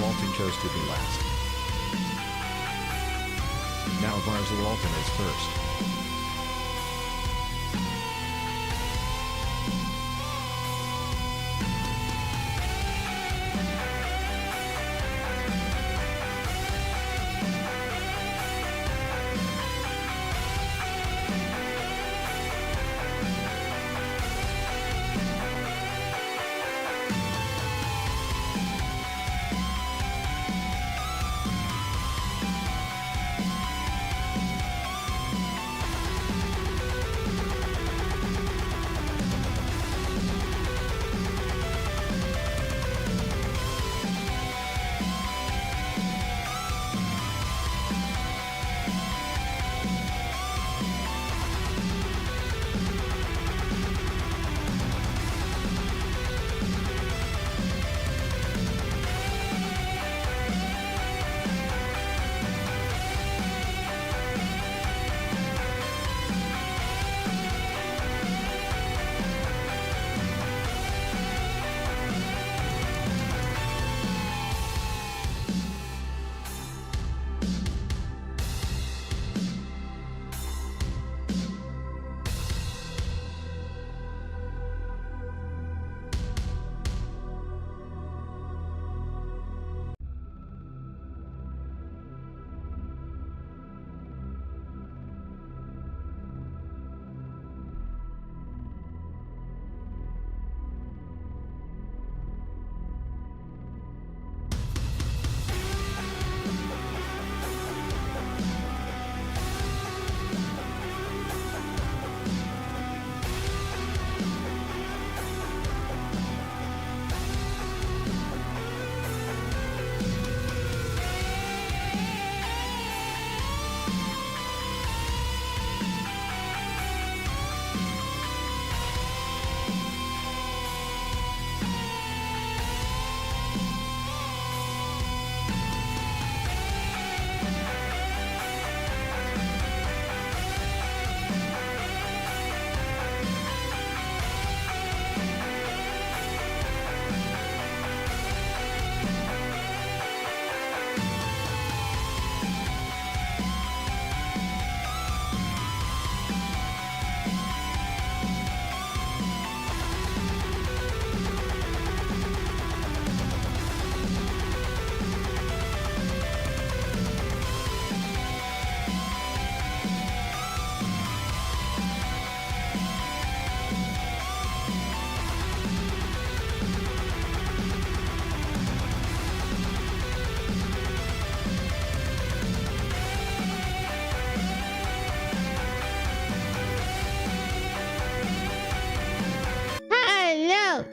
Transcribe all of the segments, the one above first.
Walton chose to be last. Now Barzil Walton is first.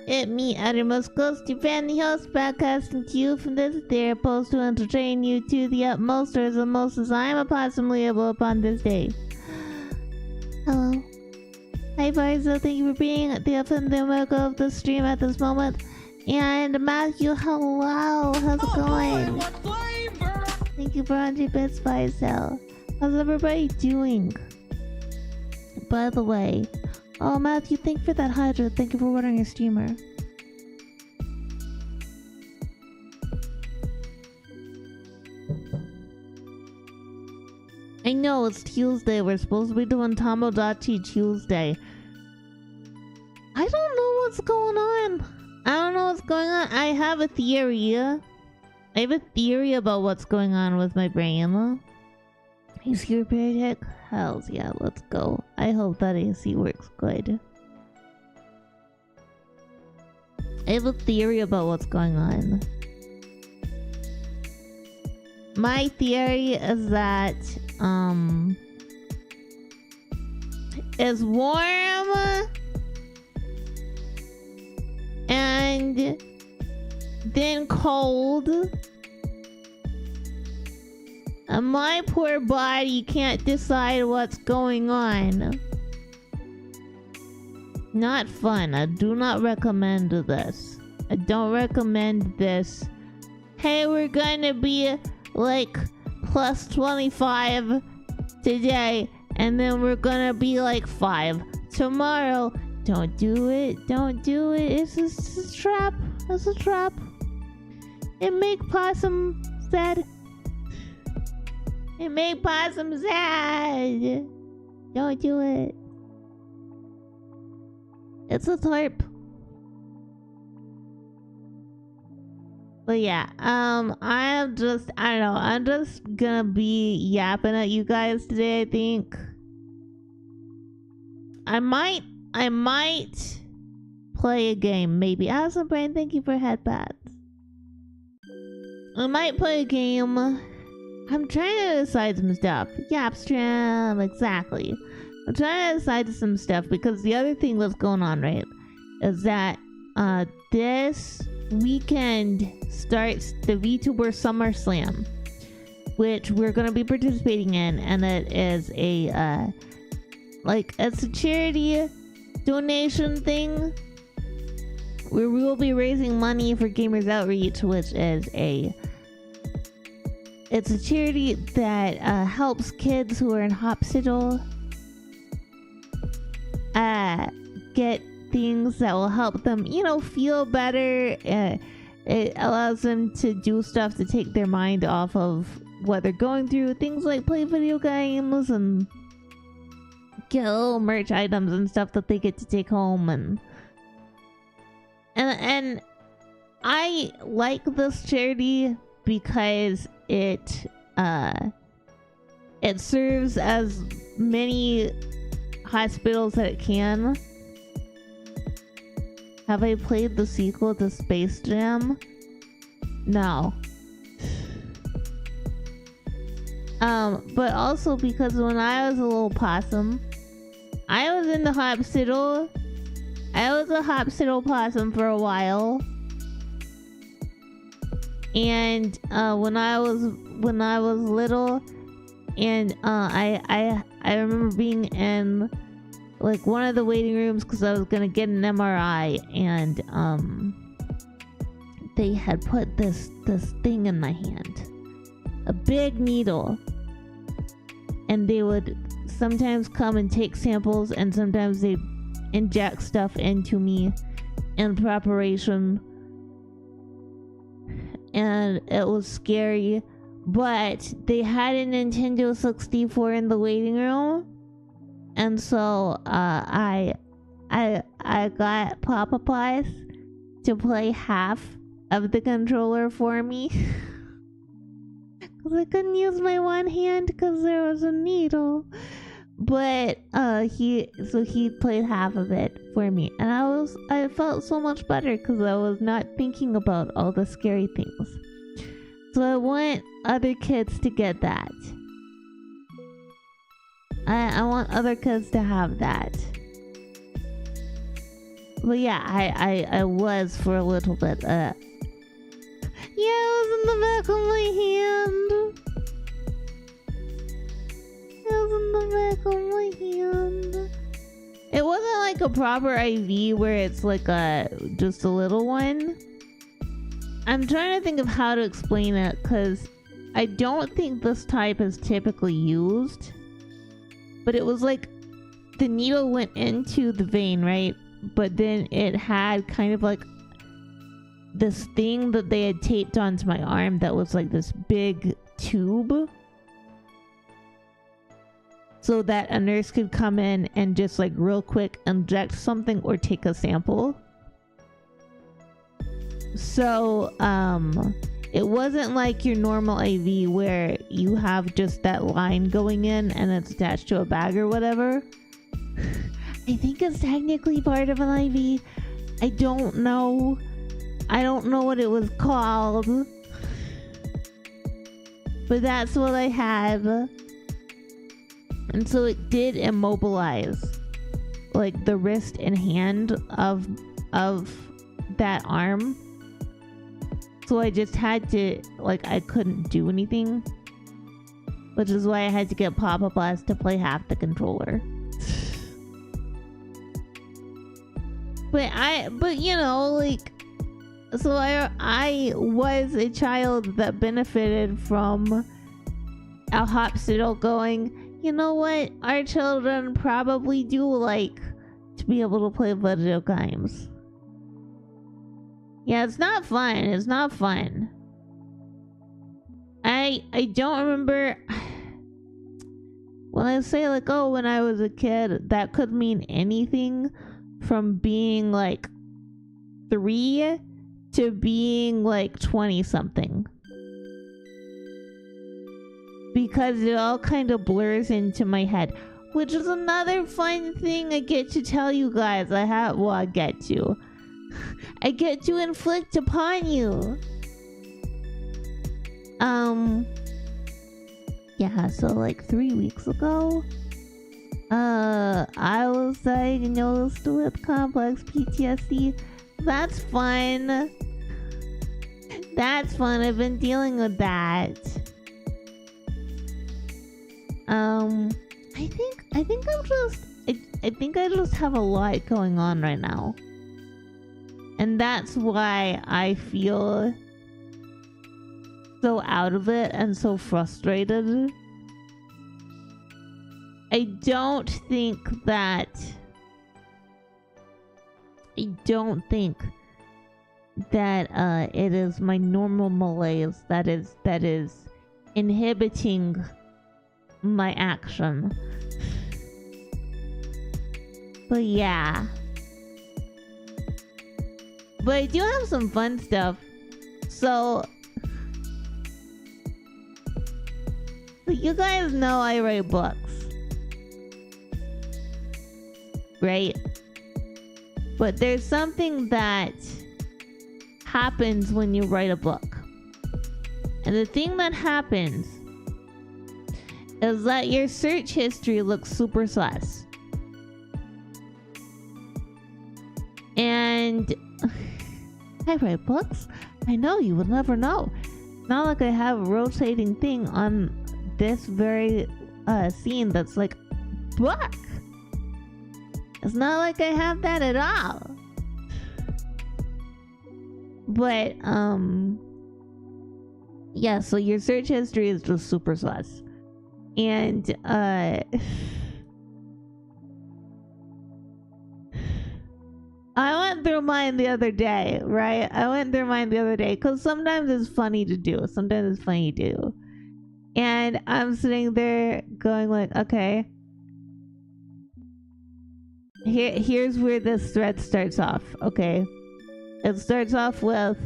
It me, uttermost Ghostie fan, the host, broadcasting to you from this their post to entertain you to the utmost, or as the most as I am possibly able upon this day. Hello. Hi, Barzo. Thank you for being the authentic of the stream at this moment. And Matthew, hello. How's it going? Boy, what flavor? Thank you for 100 bits by cell. How's everybody doing? By the way, oh, Matthew, thank you for that 100. Thank you for ordering a streamer. I know, it's Tuesday. We're supposed to be doing Tomodachi Tuesday. I don't know what's going on. I don't know what's going on. I have a theory. I have a theory about what's going on with my brain. Is your periodic? Hells yeah, let's go. I hope that AC works good. I have a theory about what's going on. My theory is that it's warm and then cold, and my poor body can't decide what's going on. Not fun. I do not recommend this. I don't recommend this. Hey, we're gonna be like plus 25 today, and then we're gonna be like 5 tomorrow. Don't do it. Don't do it. It's a trap. It's a trap. It make possum sad. It make possum sad. Don't do it. It's a tarp. But yeah, I don't know, I'm just gonna be yapping at you guys today, I think. I might play a game, maybe. Awesome, Brain, thank you for headpads. I might play a game. I'm trying to decide some stuff. Yapstream, exactly. I'm trying to decide some stuff because the other thing that's going on, right, is that this weekend starts the VTuber Summer Slam, which we're going to be participating in, and it is a it's a charity donation thing where we will be raising money for Gamers Outreach, which is it's a charity that helps kids who are in hospital get things that will help them, feel better. It allows them to do stuff to take their mind off of what they're going through. Things like play video games and get little merch items and stuff that they get to take home. And I like this charity because it serves as many hospitals that it can. Have I played the sequel to Space Jam? No. But also because when I was a little possum, I was in the hospital. I was a hospital possum for a while. And when I was little, and I remember being in like one of the waiting rooms because I was gonna get an MRI, and they had put this thing in my hand, a big needle, and they would sometimes come and take samples, and sometimes they inject stuff into me in preparation, and it was scary. But they had a Nintendo 64 in the waiting room, and so I got Papa Pies to play half of the controller for me because I couldn't use my one hand because there was a needle. But he played half of it for me, and I felt so much better because I was not thinking about all the scary things. So I want other kids to get that. I want other kids to have that. But yeah, I was for a little bit. Yeah, it was in the back of my hand. It was in the back of my hand. It wasn't like a proper IV where it's like just a little one. I'm trying to think of how to explain it because I don't think this type is typically used. But it was like the needle went into the vein, right? But then it had kind of like this thing that they had taped onto my arm that was like this big tube, so that a nurse could come in and just like real quick inject something or take a sample. So it wasn't like your normal AV where you have just that line going in and it's attached to a bag or whatever. I think it's technically part of an IV. I don't know what it was called, but that's what I had. And so it did immobilize like the wrist and hand of that arm. So I just had to, like, I couldn't do anything, which is why I had to get Papa Blast to play half the controller. But you know, like, so I was a child that benefited from a hospital going, you know what, our children probably do like to be able to play video games. Yeah, it's not fun. It's not fun. I don't remember. When I say like, oh, when I was a kid, that could mean anything from being like 3 to being like 20 something. Because it all kind of blurs into my head. Which is another fun thing I get to tell you guys. I get to. I get to inflict upon you. Yeah, so like 3 weeks ago, I was diagnosed with complex PTSD. That's fun. That's fun. I've been dealing with that. I think I just have a lot going on right now. And that's why I feel so out of it and so frustrated. I don't think that it is my normal malaise that is inhibiting my action. But yeah. But I do have some fun stuff. So you guys know I write books, right? But there's something that happens when you write a book. And the thing that happens is that your search history looks super sus. And I write books. I know, you would never know. It's not like I have a rotating thing on this very scene that's like book. It's not like I have that at all. But yeah, so your search history is just super sus. And I went through mine the other day, right? Because sometimes it's funny to do. And I'm sitting there going like, okay, here's where this thread starts off. Okay, it starts off with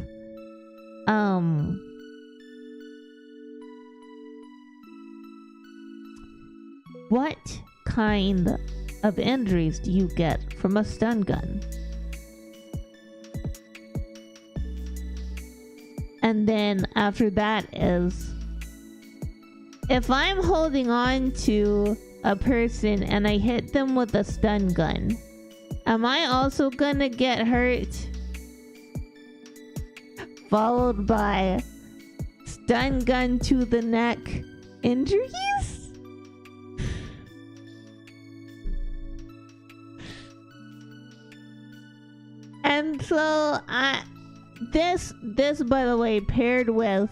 what kind of injuries do you get from a stun gun? And then after that is, if I'm holding on to a person and I hit them with a stun gun, am I also gonna get hurt? Followed by stun gun to the neck injuries? And so this by the way, paired with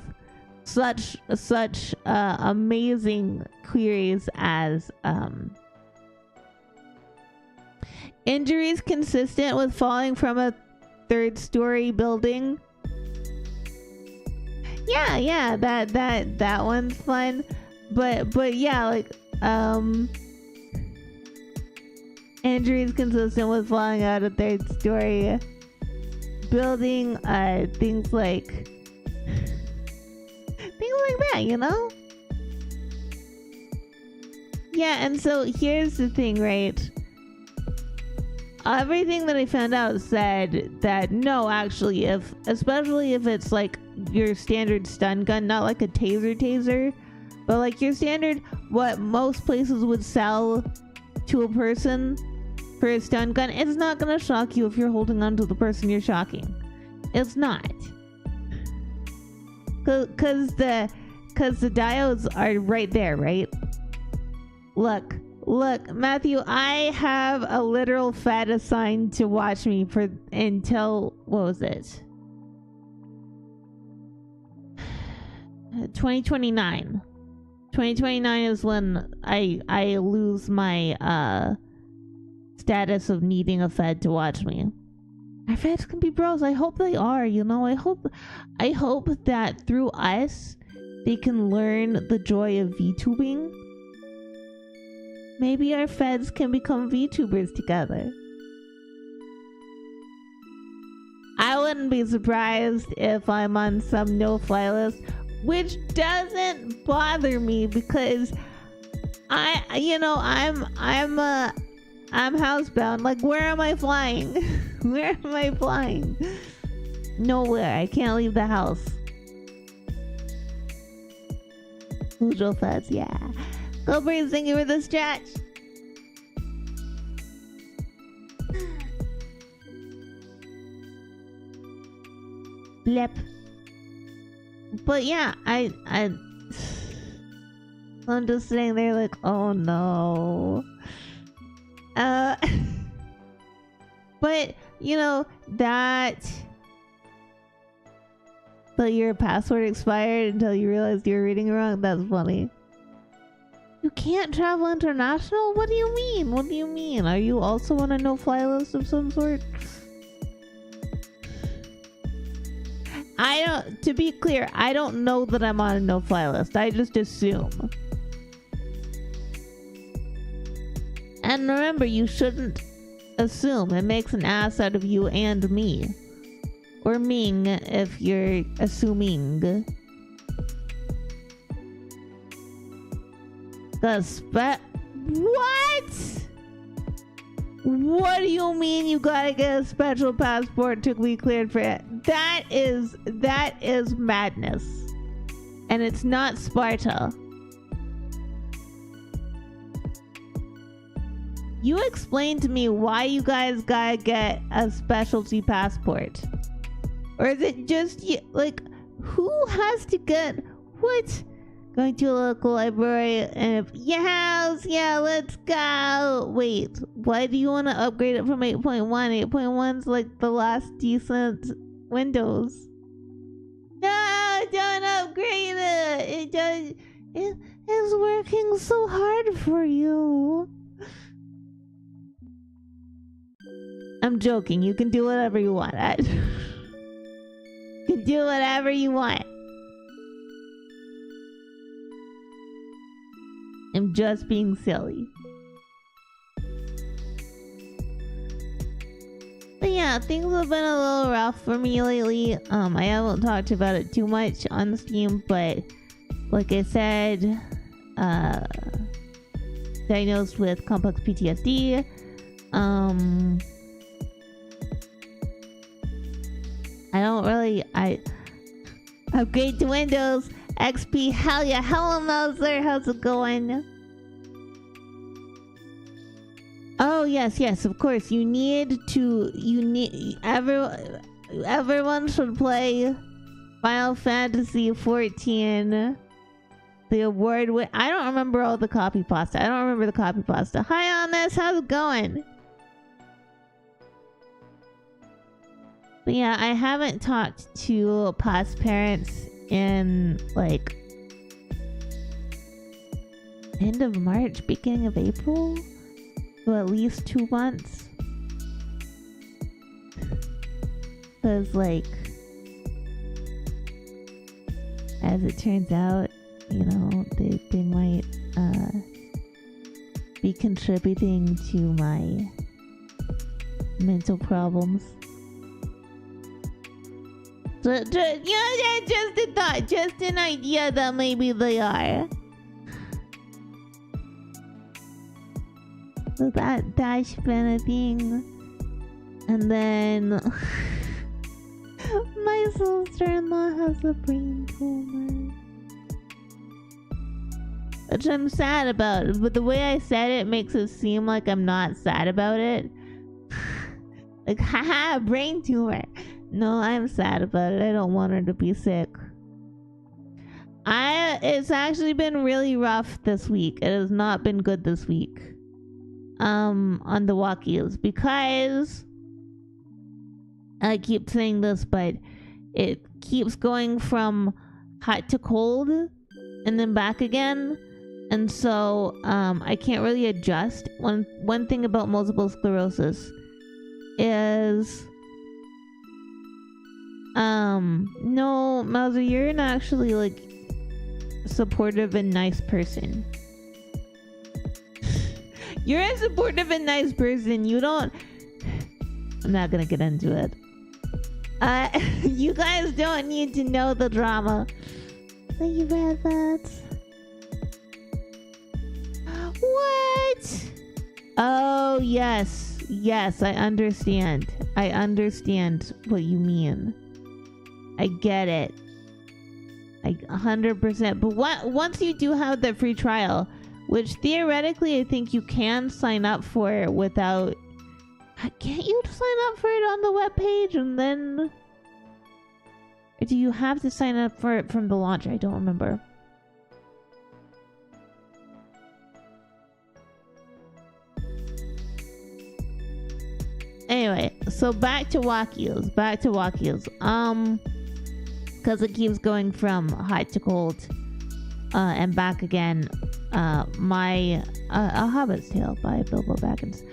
such amazing queries as injuries consistent with falling from a 3rd-story building. Yeah, that one's fun. But yeah, like injuries consistent with falling out of 3rd-story building, things like that, you know? Yeah, and so here's the thing, right? Everything that I found out said that no, actually, especially if it's like your standard stun gun, not like a taser, but like your standard, what most places would sell to a person for a stun gun, it's not gonna shock you if you're holding on to the person you're shocking. It's not. Cause the diodes are right there, right? Look, Matthew, I have a literal Fed assigned to watch me for until, what was it? 2029. 2029 is when I lose my status of needing a Fed to watch me. Our Feds can be bros. I hope they are, you know. I hope that through us they can learn the joy of VTubing. Maybe our feds can become VTubers together. I wouldn't be surprised if I'm on some no-fly list, which doesn't bother me because I'm housebound. Like, where am I flying? Where am I flying? Nowhere. I can't leave the house. Usual feds, yeah. Go Breeze, thank you for the stretch. Blip. But yeah, I'm just sitting there like, oh no. But you know that your password expired until you realized you were reading it wrong. That's funny. You can't travel international? What do you mean? What do you mean? Are you also on a no-fly list of some sort? To be clear, I don't know that I'm on a no-fly list. I just assume. And remember, you shouldn't assume. It makes an ass out of you and me. Or Ming, if you're assuming. What? What do you mean you gotta get a special passport to be cleared for it? That is madness. And it's not Sparta. You explain to me why you guys gotta get a specialty passport. Or is it just you? Like, who has to get what? Going to a local library and if yes, yeah, let's go. Wait, why do you want to upgrade it from 8.1? 8.1's like the last decent Windows. No, don't upgrade it. It is working so hard for you. I'm joking. You can do whatever you want. You can do whatever you want. I'm just being silly. But yeah, things have been a little rough for me lately. I haven't talked about it too much on Steam, but like I said, diagnosed with complex PTSD. I upgrade to Windows XP. Hell yeah. Hello Mouser, how's it going? Oh yes, of course. Everyone should play Final Fantasy 14. The award I don't remember all the copy pasta. I don't remember the copy pasta. Hi on this, how's it going? But yeah, I haven't talked to past parents in like end of March, beginning of April. So at least 2 months. Because like, as it turns out, you know, they might be contributing to my mental problems. So, just a thought, just an idea that maybe they are. So that's been a thing. And then my sister-in-law has a brain tumor, which I'm sad about, but the way I said it makes it seem like I'm not sad about it. Like, haha, brain tumor. No, I'm sad about it. I don't want her to be sick. It's actually been really rough this week. It has not been good this week. On the walkies, because I keep saying this, but it keeps going from hot to cold and then back again. And so, I can't really adjust. One thing about multiple sclerosis is, no, Mauser, you're not actually like, supportive and nice person. You're a supportive and nice person. You don't... I'm not gonna get into it. You guys don't need to know the drama. Thank you for that. What? Oh, yes. Yes, I understand. I understand what you mean. I get it. 100%. But once you do have the free trial, which theoretically I think you can sign up for without... Can't you sign up for it on the webpage and then... Or do you have to sign up for it from the launcher? I don't remember. Anyway, so back to Wakios. Because it keeps going from hot to cold and back again. A Hobbit's Tale by Bilbo Baggins.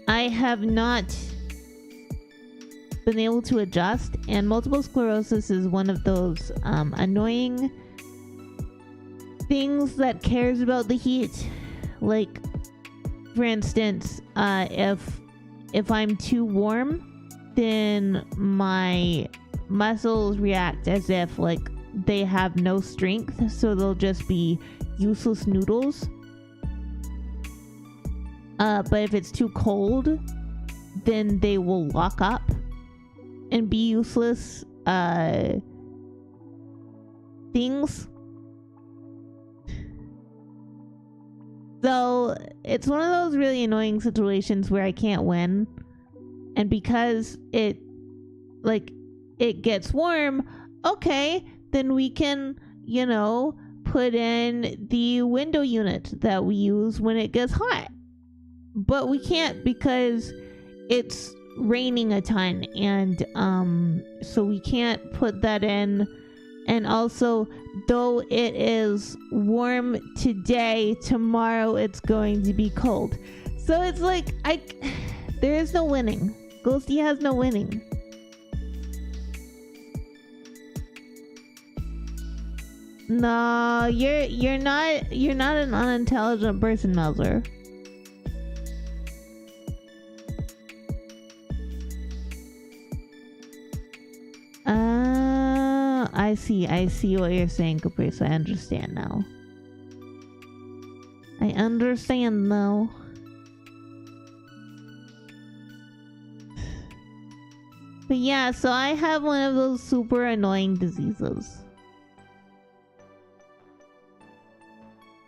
I have not been able to adjust, and multiple sclerosis is one of those annoying things that cares about the heat. Like, for instance, if I'm too warm, then my muscles react as if like they have no strength, so they'll just be useless noodles. But if it's too cold, then they will lock up and be useless things. So it's one of those really annoying situations where I can't win. And because it gets warm, okay, then we can, put in the window unit that we use when it gets hot. But we can't because it's raining a ton, and so we can't put that in. And also, though it is warm today, tomorrow it's going to be cold. So it's like there is no winning. Ghostie has no winning. No, you're not an unintelligent person, Melzer. I see what you're saying, Caprice. I understand now. But yeah, so I have one of those super annoying diseases.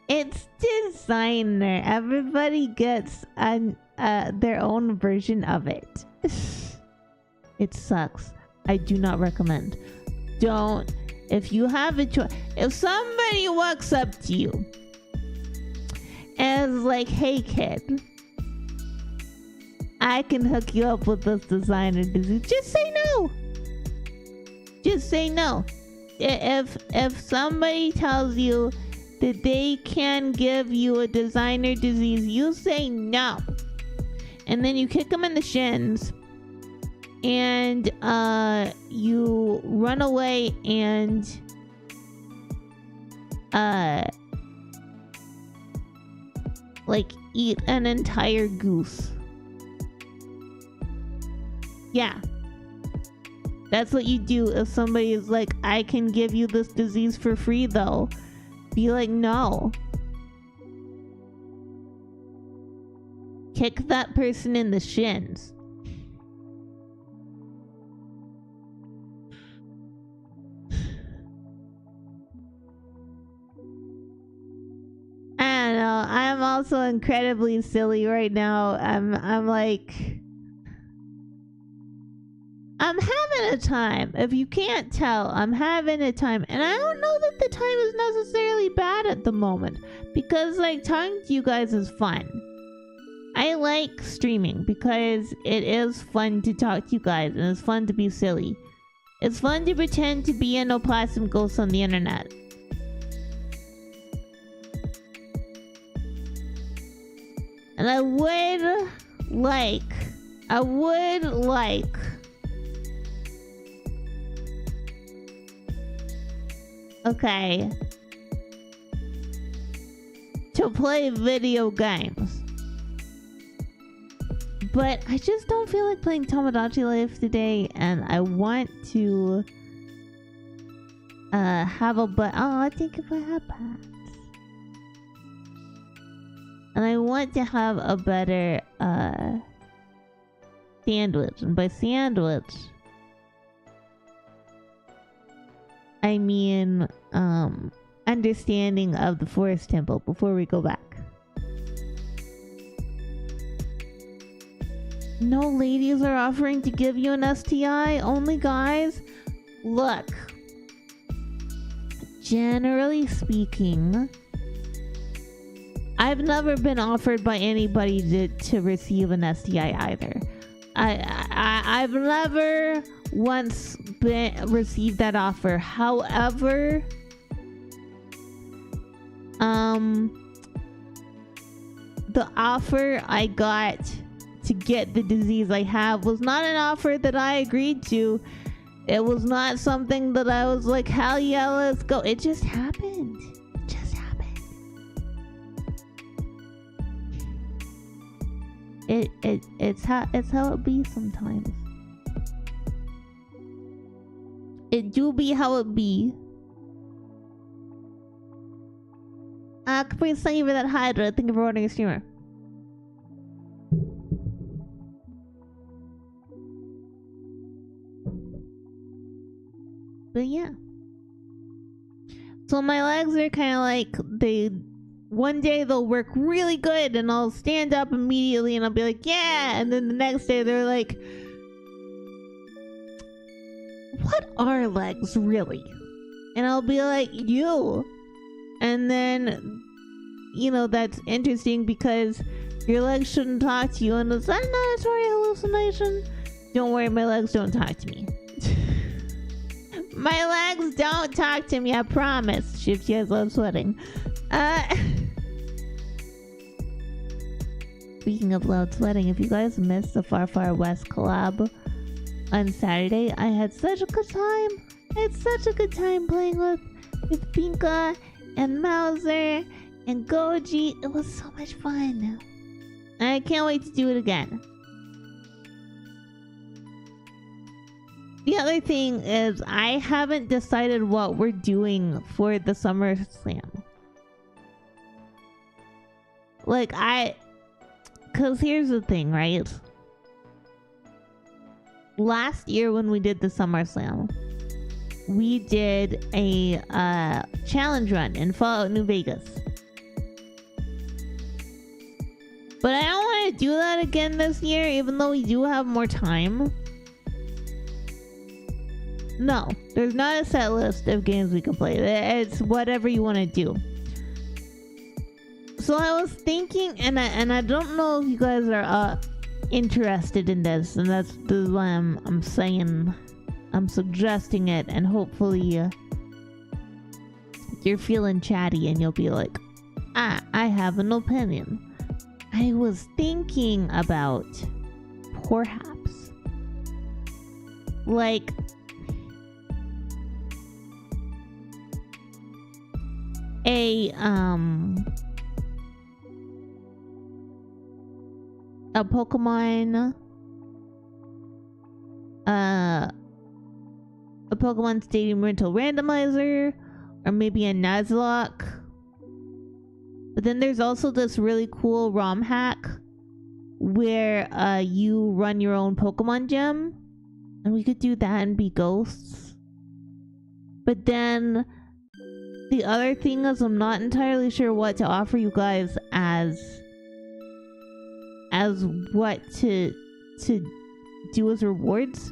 It's designer. Everybody gets their own version of it. It sucks. I do not recommend. Don't. If you have a choice, if somebody walks up to you and is like, "Hey kid, I can hook you up with this designer disease," just say no. Just say no. If somebody tells you that they can give you a designer disease, you say no. And then you kick them in the shins. And you run away and eat an entire goose. Yeah. That's what you do if somebody is like, "I can give you this disease for free though." Be like, no. Kick that person in the shins. I don't know. I'm also incredibly silly right now. I'm having a time. If you can't tell, I'm having a time. And I don't know that the time is necessarily bad at the moment. Because, talking to you guys is fun. I like streaming because it is fun to talk to you guys. And it's fun to be silly. It's fun to pretend to be an opossum ghost on the internet. And I would like okay, to play video games. But I just don't feel like playing Tamagotchi Life today, and I want to have a I think if I have pets. And I want to have a better sandwich. And by sandwich, I mean understanding of the forest temple before we go back. No ladies are offering to give you an STI, only guys. Look, generally speaking, I've never been offered by anybody to receive an STI either. I've never once received that offer. However, the offer I got to get the disease I have was not an offer that I agreed to. It was not something that I was like, hell yeah, let's go. It just happened. It just happened. It's how it be sometimes. It do be how it be. Caprice, thank you for that Hydra. Thank you for ordering a streamer. But yeah. So my legs are kind of like, one day they'll work really good and I'll stand up immediately and I'll be like, yeah. And then the next day they're like, what are legs really? And I'll be like, you. And then, you know, that's interesting because your legs shouldn't talk to you. And is that not a sorry hallucination? Don't worry, my legs don't talk to me. My legs don't talk to me, I promise. Shifty has love sweating. Speaking of loud sweating, if you guys missed the Far Far West collab on Saturday, I had such a good time. I had such a good time playing with Pinka and Mauser and Goji. It was so much fun. I can't wait to do it again. The other thing is I haven't decided what we're doing for the Summer Slam. Like cause here's the thing, right? Last year when we did the Summer Slam, we did a challenge run in Fallout New Vegas. But I don't want to do that again this year, even though we do have more time. No, there's not a set list of games we can play. It's whatever you want to do. So I was thinking, and I don't know if you guys are interested in this, and that's why I'm saying, I'm suggesting it, and hopefully you're feeling chatty and you'll be like, I have an opinion. I was thinking about perhaps like a Pokemon Stadium rental randomizer, or maybe a Nuzlocke. But then there's also this really cool ROM hack where you run your own Pokemon gym, and we could do that and be ghosts. But then the other thing is, I'm not entirely sure what to offer you guys as what to do as rewards.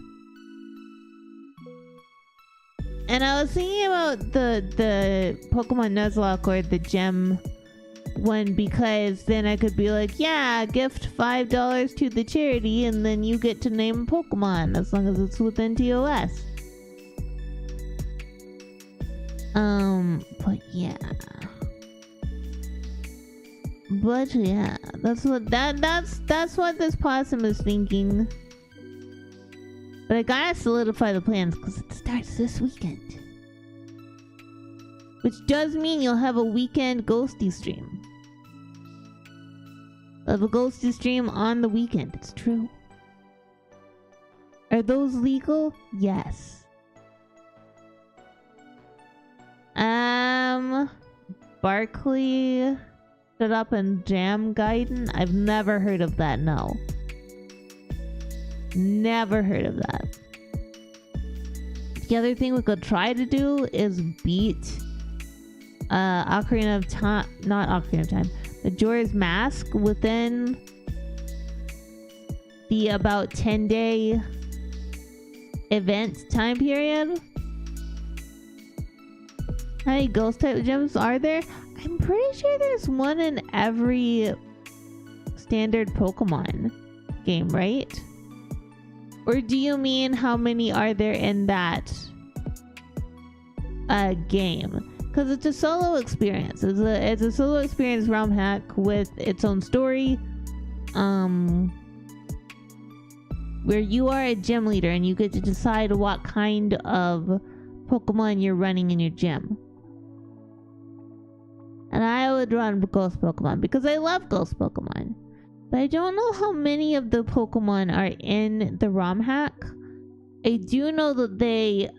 And I was thinking about the Pokemon Nuzlocke or the gem one, because then I could be like, yeah, gift $5 to the charity and then you get to name a Pokemon as long as it's within TOS. But yeah. But yeah, that's what this possum is thinking. But I gotta solidify the plans because it starts this weekend. Which does mean you'll have a weekend Ghostie stream. Of a Ghostie stream on the weekend. It's true. Are those legal? Yes. Barkley set up and Jam Gaiden? I've never heard of that, no. Never heard of that. The other thing we could try to do is beat Ocarina of Time, not Ocarina of Time, Majora's Mask within the about 10-day event time period. How many ghost type gems are there? I'm pretty sure there's one in every standard Pokemon game, right? Or do you mean how many are there in that game? Because it's a solo experience. It's a solo experience realm hack with its own story. Where you are a gym leader and you get to decide what kind of Pokemon you're running in your gym. And I would run Ghost Pokemon because I love Ghost Pokemon. But I don't know how many of the Pokemon are in the ROM hack. I do know that they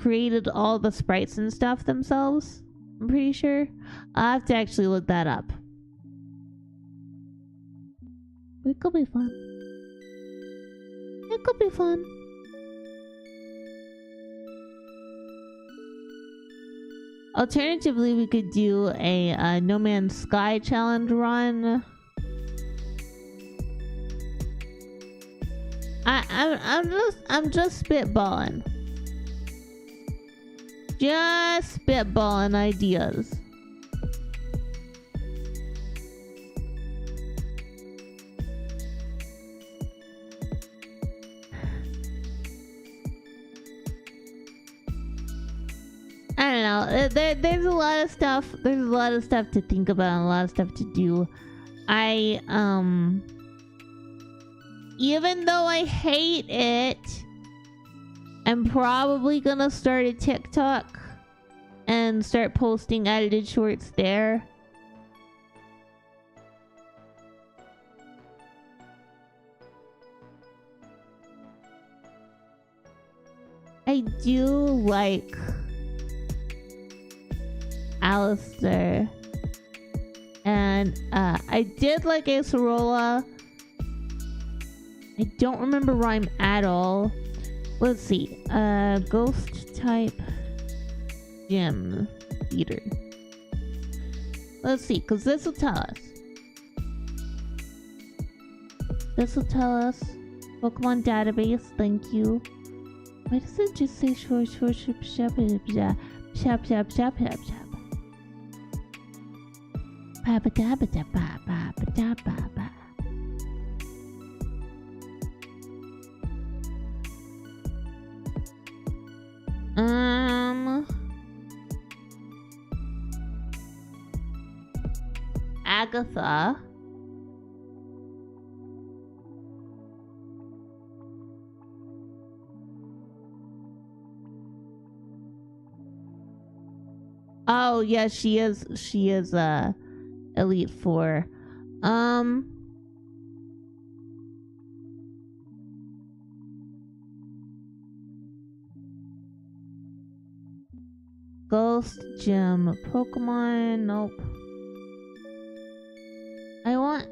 created all the sprites and stuff themselves. I'm pretty sure. I'll have to actually look that up. It could be fun. It could be fun. Alternatively, we could do a No Man's Sky challenge run. I'm just spitballing. Just spitballing ideas. I don't know. There's a lot of stuff. There's a lot of stuff to think about and a lot of stuff to do. Even though I hate it, I'm probably gonna start a TikTok and start posting edited shorts there. I do like Alistair, and I did like Acerola. I don't remember Rhyme at all. Let's see. Ghost type gym leader. Let's see, because this will tell us. This will tell us. Pokemon database, thank you. Why does it just say short shap shap shap shap shap shap shap shap? Papa dabba dabba papa dabba ba. Agatha. Oh yeah, she is Elite Four. Ghost Gym Pokemon. Nope. I want.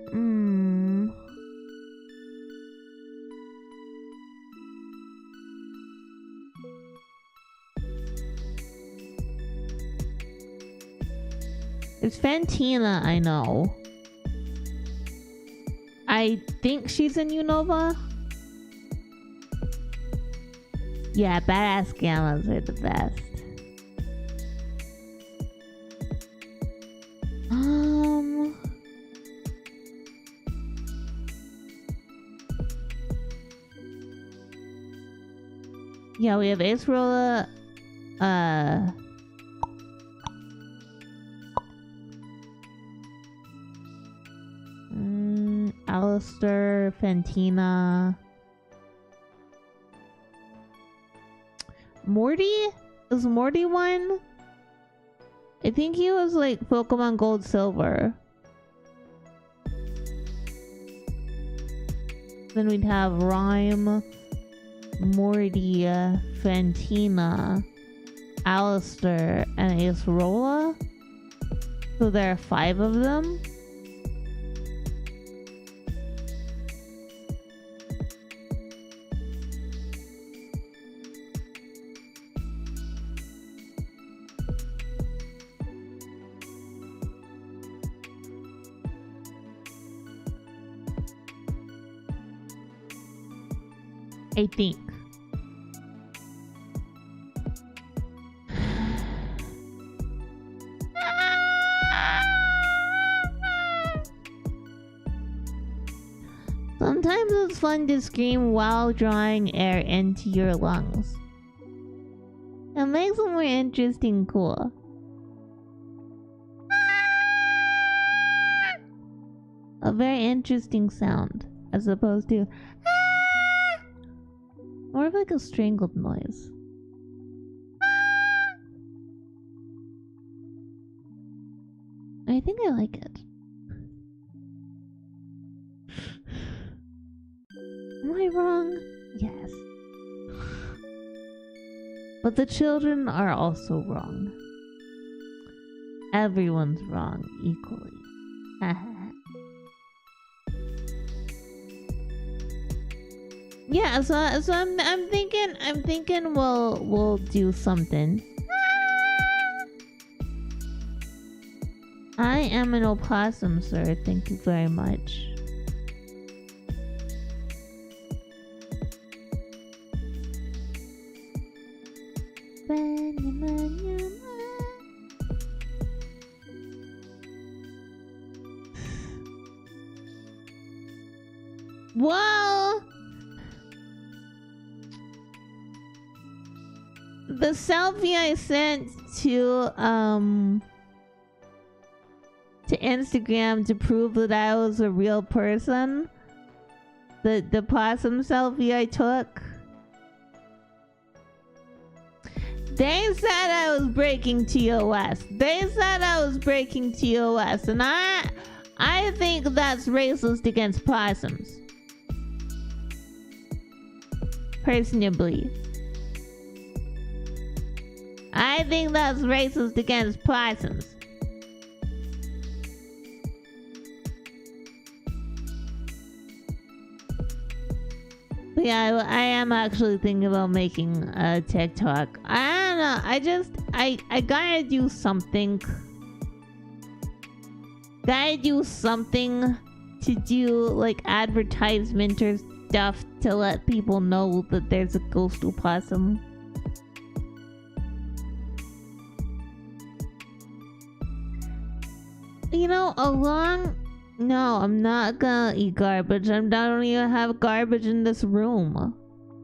It's Fantina, I know. I think she's in Unova. Yeah, badass Gammas are the best. Yeah, we have Acerola, Alistair, Fantina. Morty? Is Morty one? I think he was like Pokemon Gold Silver. Then we'd have Rhyme, Morty, Fantina, Alistair, and Acerola. So there are 5 of them. I think. Sometimes it's fun to scream while drawing air into your lungs. It makes it more interesting and cool. A very interesting sound, as opposed to more of like a strangled noise. I think I like it. Am I wrong? Yes. But the children are also wrong. Everyone's wrong equally. Yeah, so I'm thinking we'll do something. I am an opossum, sir. Thank you very much. Well, the selfie I sent to Instagram to prove that I was a real person, the possum selfie I took, they said I was breaking TOS. They said I was breaking TOS, and I think that's racist against possums. Personally, I think that's racist against possums. But yeah, I am actually thinking about making a TikTok. I don't know. I gotta do something. Gotta do something to do like advertisement or stuff to let people know that there's a ghost opossum. You know, no, I'm not gonna eat garbage. I don't even have garbage in this room.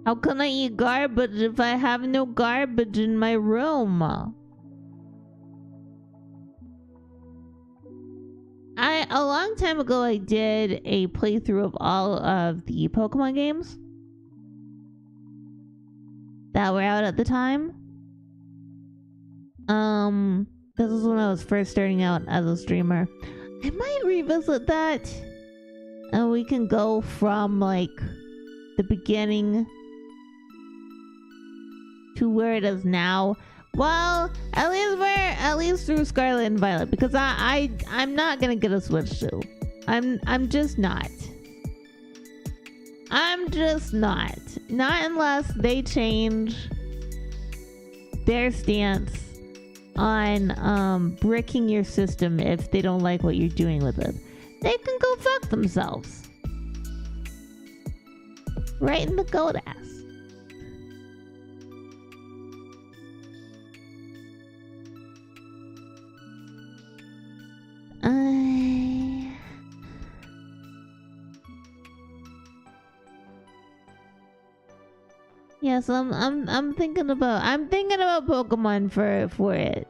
How can I eat garbage if I have no garbage in my room? A long time ago, I did a playthrough of all of the Pokemon games that were out at the time. This is when I was first starting out as a streamer. I might revisit that, and we can go from like the beginning to where it is now. Well, at least through Scarlet and Violet, because I'm not gonna get a Switch 2. I'm just not. I'm just not. Not unless they change their stance on bricking your system if they don't like what you're doing with it. They can go fuck themselves. Right in the goat ass. Yes, I'm thinking about Pokemon for it,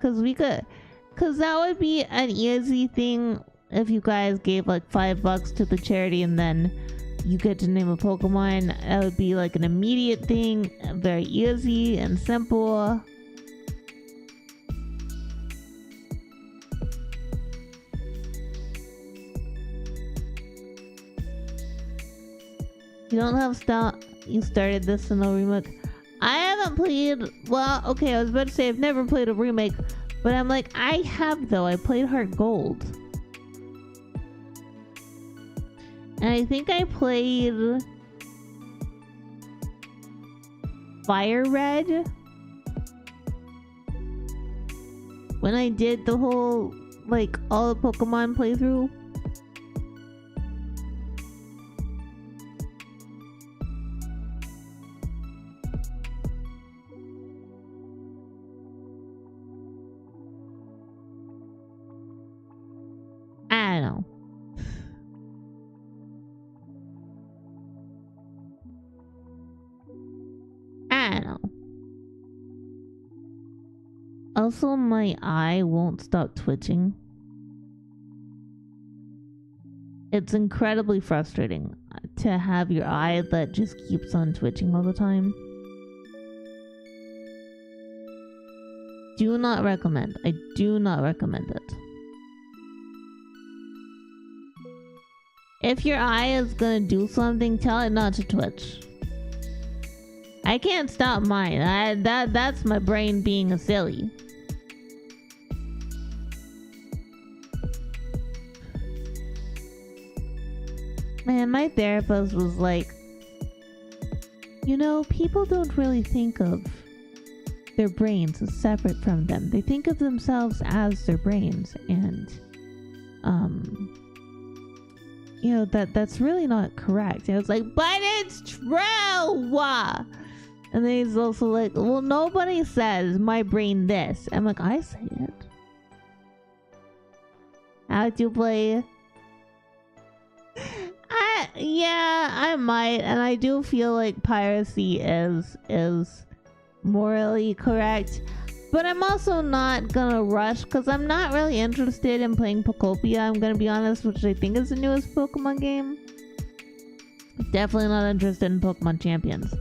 cause that would be an easy thing if you guys gave like $5 to the charity and then you get to name a Pokemon. That would be like an immediate thing, very easy and simple. You don't have style. You started this in a remake. I haven't played. Well, okay, I was about to say I've never played a remake, but I'm like, I have though. I played Heart Gold. And I think I played Fire Red when I did the whole, like, all the Pokemon playthrough. I don't know. I don't know. Also, my eye won't stop twitching. It's incredibly frustrating to have your eye that just keeps on twitching all the time. Do not recommend. I do not recommend it. If your eye is gonna do something, tell it not to twitch. I can't stop mine. That's my brain being a silly. Man, my therapist was like, you know, people don't really think of their brains as separate from them. They think of themselves as their brains, and you know, that's really not correct. I was like, but it's true. And then he's also like, well, nobody says my brain this. I'm like, I say it. How to play? Yeah, I might, and I do feel like piracy is morally correct. But I'm also not gonna rush, because I'm not really interested in playing Pokopia, I'm gonna be honest, which I think is the newest Pokemon game. Definitely not interested in Pokemon Champions.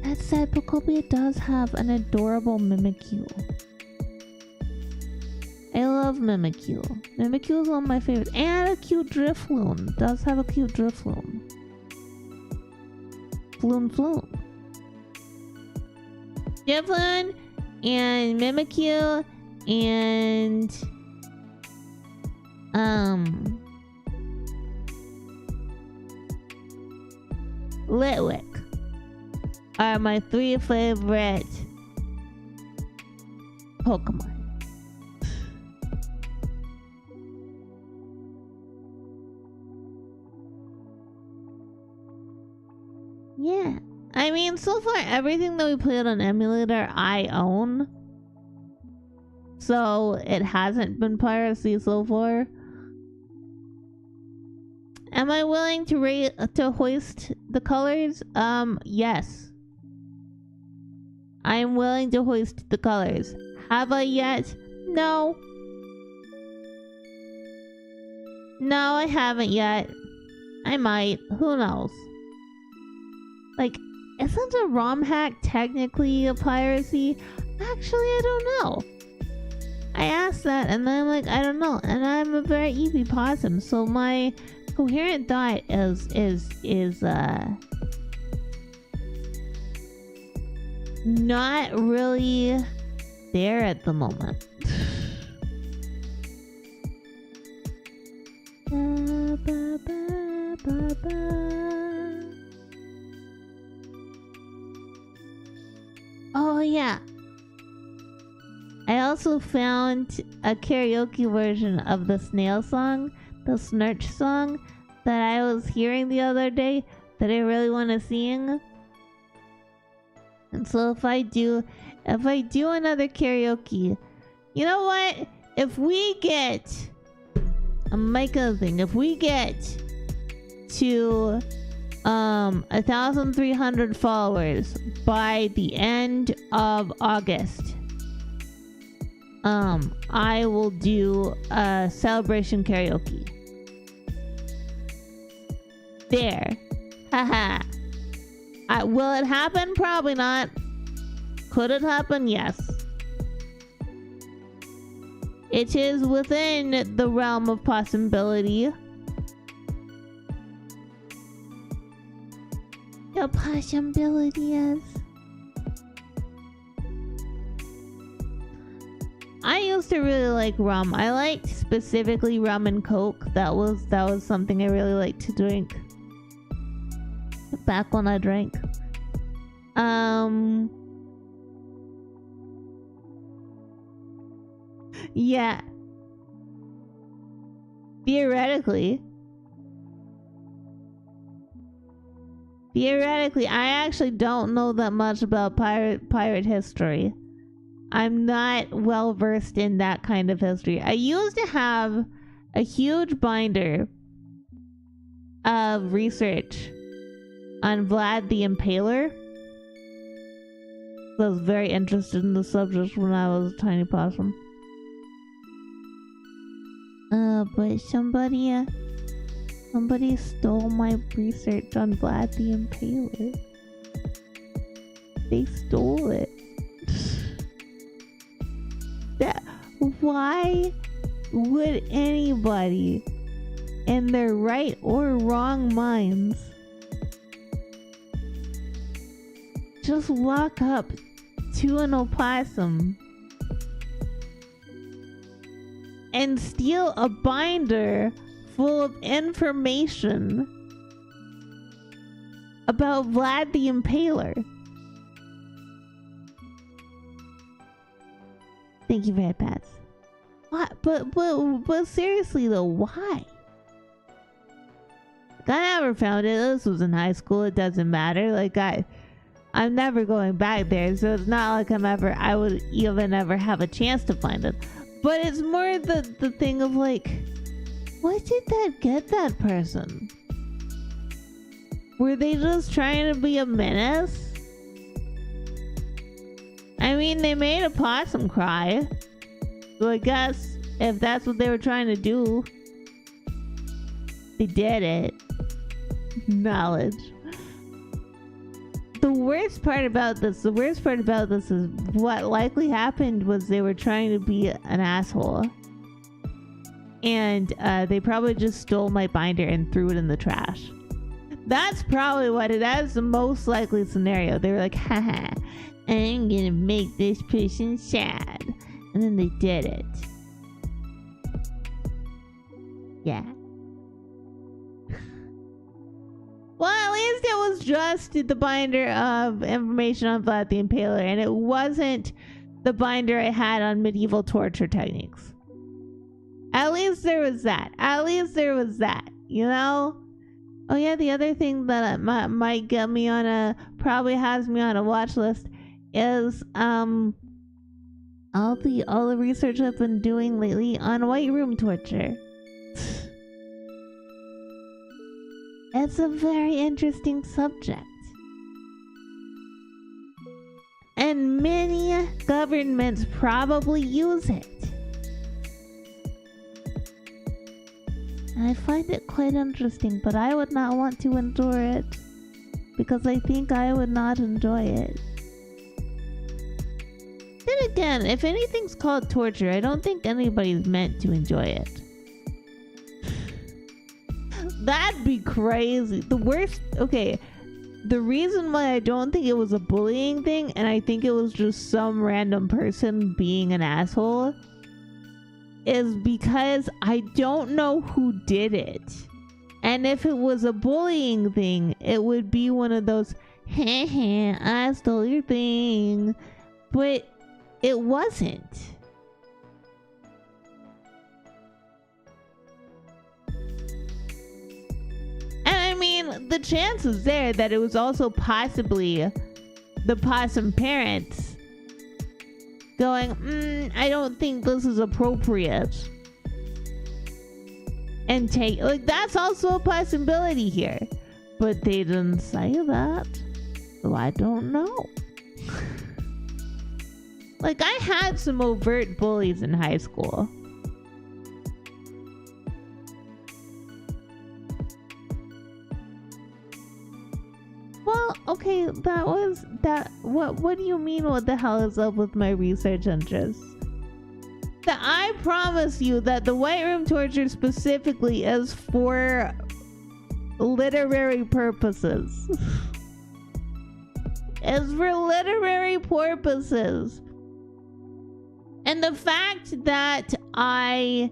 That said, Pokopia does have an adorable Mimikyu. I love Mimikyu. Mimikyu is one of my favorites. And a cute Drifloon. Does have a cute Drifloon. Floon. Drifloon and Mimikyu and Litwick are my 3 favorite Pokemon. Yeah. I mean, so far everything that we played on emulator I own. So it hasn't been piracy so far. Am I willing to hoist the colors? Yes. I'm willing to hoist the colors. Have I yet? No. No, I haven't yet. I might. Who knows? Like, isn't a ROM hack technically a piracy? Actually, I don't know. I asked that and then I'm like, I don't know. And I'm a very easy possum, so my coherent thought is not really there at the moment. Oh yeah. I also found a karaoke version of the snail song, the Snurch song, that I was hearing the other day that I really want to sing. And so if I do another karaoke, you know what? If we get, I'm making a thing, if we get to 1,300 followers by the end of August, I will do a celebration karaoke. There. Haha. Will it happen? Probably not. Could it happen? Yes. It is within the realm of possibility. possibilities. I used to really like rum. I liked specifically rum and Coke. That was something I really liked to drink back when I drank. Yeah. Theoretically, I actually don't know that much about pirate history. I'm not well versed in that kind of history. I used to have a huge binder of research on Vlad the Impaler. I was very interested in the subject when I was a tiny possum. But somebody stole my research on Vlad the Impaler. They stole it. Why would anybody in their right or wrong minds just walk up to an opossum and steal a binder full of information about Vlad the Impaler? Thank you, Red Pats. What? But seriously though, why? I never found it. This was in high school. It doesn't matter. Like I'm never going back there, so it's not like I would even ever have a chance to find it. But it's more the thing of like, what did that get that person? Were they just trying to be a menace? I mean, they made a possum cry. So I guess if that's what they were trying to do, they did it. Knowledge. The worst part about this is what likely happened was they were trying to be an asshole. And they probably just stole my binder and threw it in the trash. That's probably what it is. That's the most likely scenario. They were like, haha, I'm gonna make this person sad. And then they did it. Yeah. Well, at least it was just the binder of information on Vlad the Impaler, and it wasn't the binder I had on medieval torture techniques. At least there was that. You know? Oh yeah, the other thing that might get me on probably has me on a watch list is all the research I've been doing lately on white room torture. It's a very interesting subject. And many governments probably use it. And I find it quite interesting, but I would not want to endure it because I think I would not enjoy it. Then again, if anything's called torture, I don't think anybody's meant to enjoy it. That'd be crazy. The worst, okay, the reason why I don't think it was a bullying thing, and I think it was just some random person being an asshole, is because I don't know who did it. And if it was a bullying thing, it would be one of those, heh, I stole your thing. But it wasn't. And I mean, the chance is there that it was also possibly the possum parents going, I don't think this is appropriate. And take, like, that's also a possibility here. But they didn't say that. So I don't know. Like, I had some overt bullies in high school. Well, okay, what do you mean what the hell is up with my research interests? That I promise you that the white room torture specifically is for literary purposes. It's for literary purposes. And the fact that I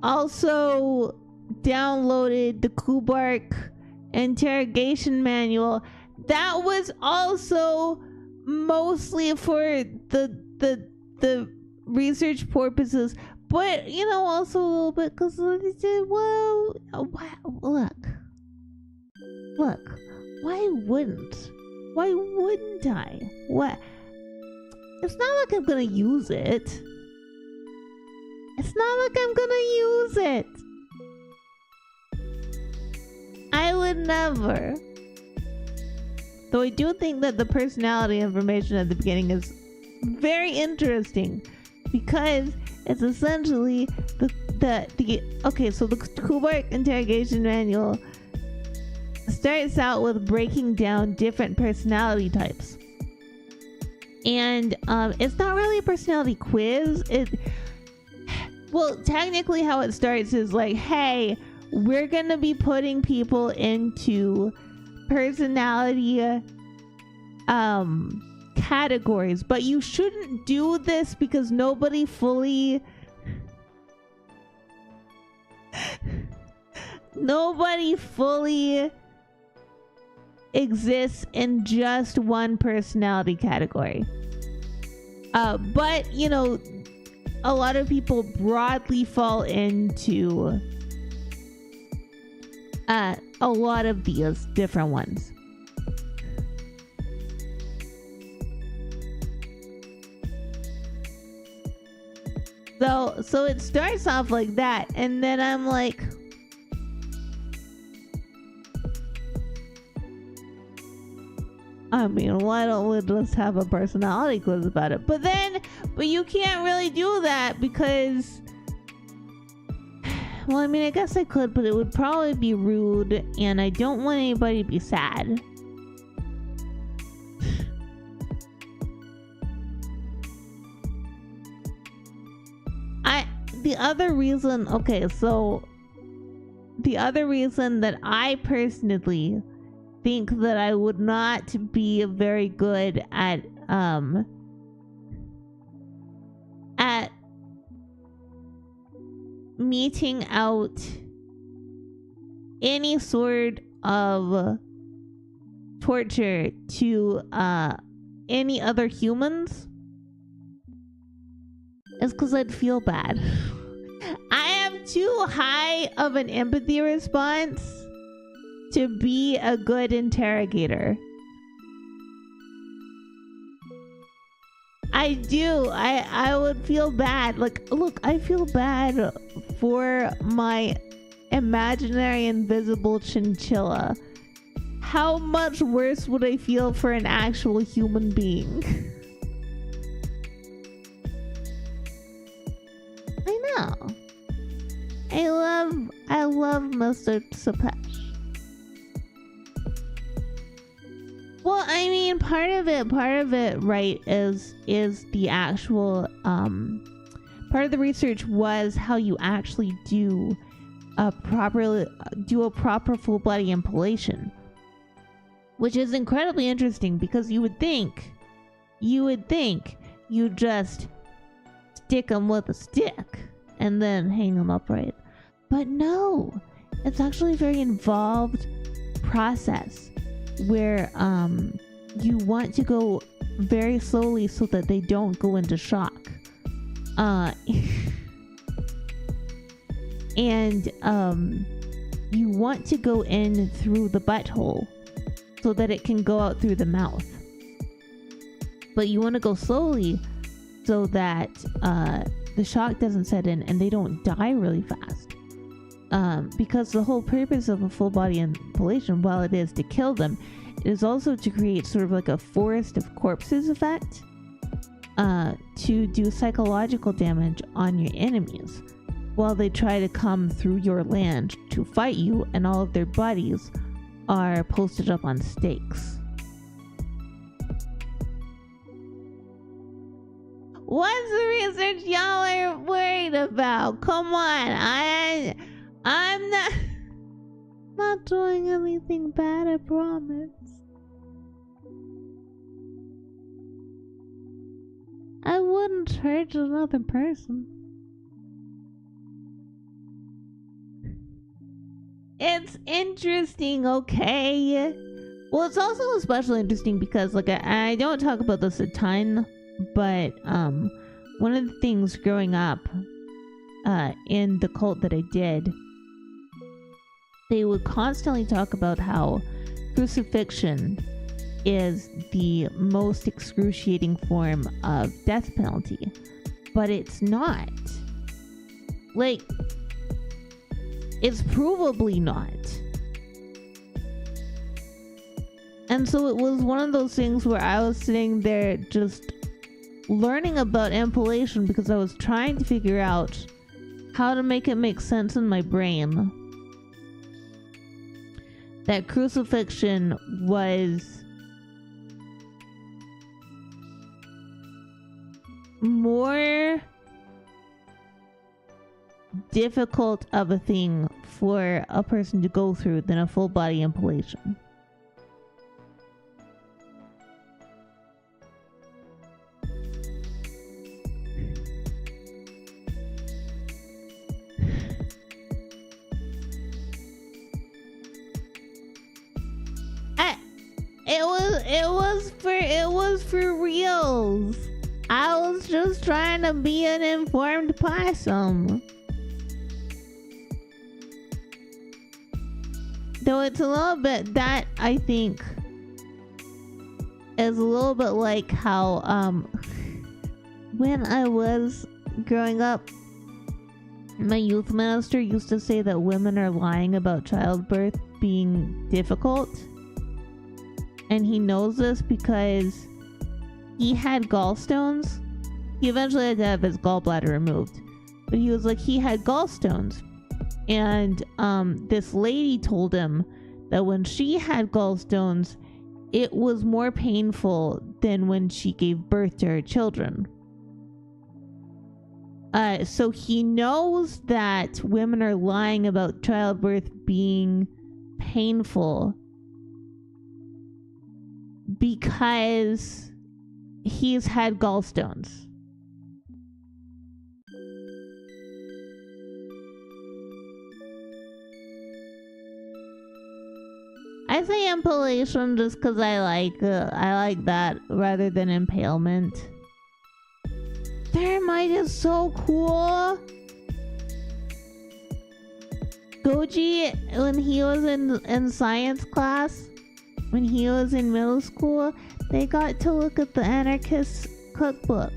also downloaded the Kubark interrogation manual, that was also mostly for the research purposes, but you know, also a little bit because they said, well, look, why wouldn't I? What? It's not like I'm gonna use it. I would never. Though I do think that the personality information at the beginning is very interesting, because it's essentially okay, so the Kubark interrogation manual starts out with breaking down different personality types. And it's not really a personality quiz. Well, technically how it starts is like, hey, we're gonna be putting people into personality categories, but you shouldn't do this because nobody fully exists in just one personality category. But you know, a lot of people broadly fall into a lot of these different ones. So it starts off like that, and then I'm like, I mean, why don't we just have a personality quiz about it? But you can't really do that because, well, I mean, I guess I could, but it would probably be rude, and I don't want anybody to be sad. The other reason that I personally think that I would not be very good at meting out any sort of torture to any other humans is because I'd feel bad. I have too high of an empathy response to be a good interrogator. I do. I would feel bad. Like, look, I feel bad for my imaginary invisible chinchilla. How much worse would I feel for an actual human being? I know. I love Mr. Sapesh. Well, I mean, part of it, right, is the actual part of the research was how you actually do a proper full body impalation, which is incredibly interesting because you would think you just stick them with a stick and then hang them upright, but no, it's actually a very involved process where you want to go very slowly so that they don't go into shock, and you want to go in through the butthole so that it can go out through the mouth, but you want to go slowly so that the shock doesn't set in and they don't die really fast. Because the whole purpose of a full body impalation, while it is to kill them, it is also to create sort of like a forest of corpses effect, to do psychological damage on your enemies while they try to come through your land to fight you, and all of their bodies are posted up on stakes. What's the research y'all are worried about? Come on, I'm not doing anything bad, I promise. wouldn't hurt another person. It's interesting, okay? Well, it's also especially interesting because, like, I don't talk about this a ton, but one of the things growing up in the cult that I did, they would constantly talk about how crucifixion is the most excruciating form of death penalty, but it's not. Like, it's provably not. And so it was one of those things where I was sitting there just learning about impalation because I was trying to figure out how to make it make sense in my brain that crucifixion was more difficult of a thing for a person to go through than a full body impalation. It was for reals. I was just trying to be an informed possum. Though it's a little bit, that I think is a little bit like how when I was growing up, my youth minister used to say that women are lying about childbirth being difficult. And he knows this because he had gallstones. He eventually had to have his gallbladder removed. But he was like, he had gallstones. And this lady told him that when she had gallstones, it was more painful than when she gave birth to her children. So he knows that women are lying about childbirth being painful because he's had gallstones. I say impalation just because I like that rather than impalement. Thermite is so cool. Goji, when he was in science class, when he was in middle school, they got to look at the anarchist cookbook.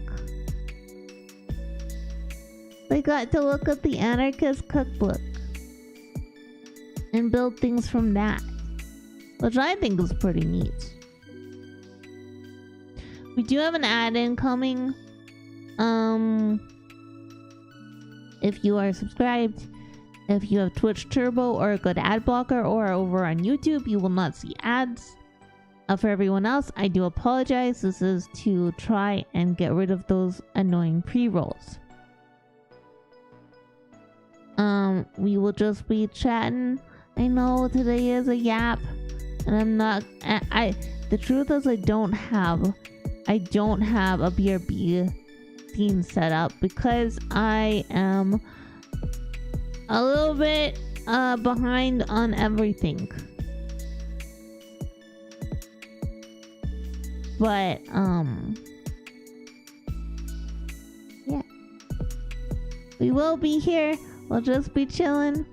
They got to look at the anarchist cookbook and build things from that, which I think is pretty neat. We do have an ad incoming. If you are subscribed, if you have Twitch Turbo or a good ad blocker or over on YouTube, you will not see ads. For everyone else, I do apologize. This is to try and get rid of those annoying pre-rolls. We will just be chatting. I know today is a yap, and I'm not. The truth is, I don't have a BRB scene set up because I am a little bit behind on everything. But yeah, we will be here. We'll just be chilling,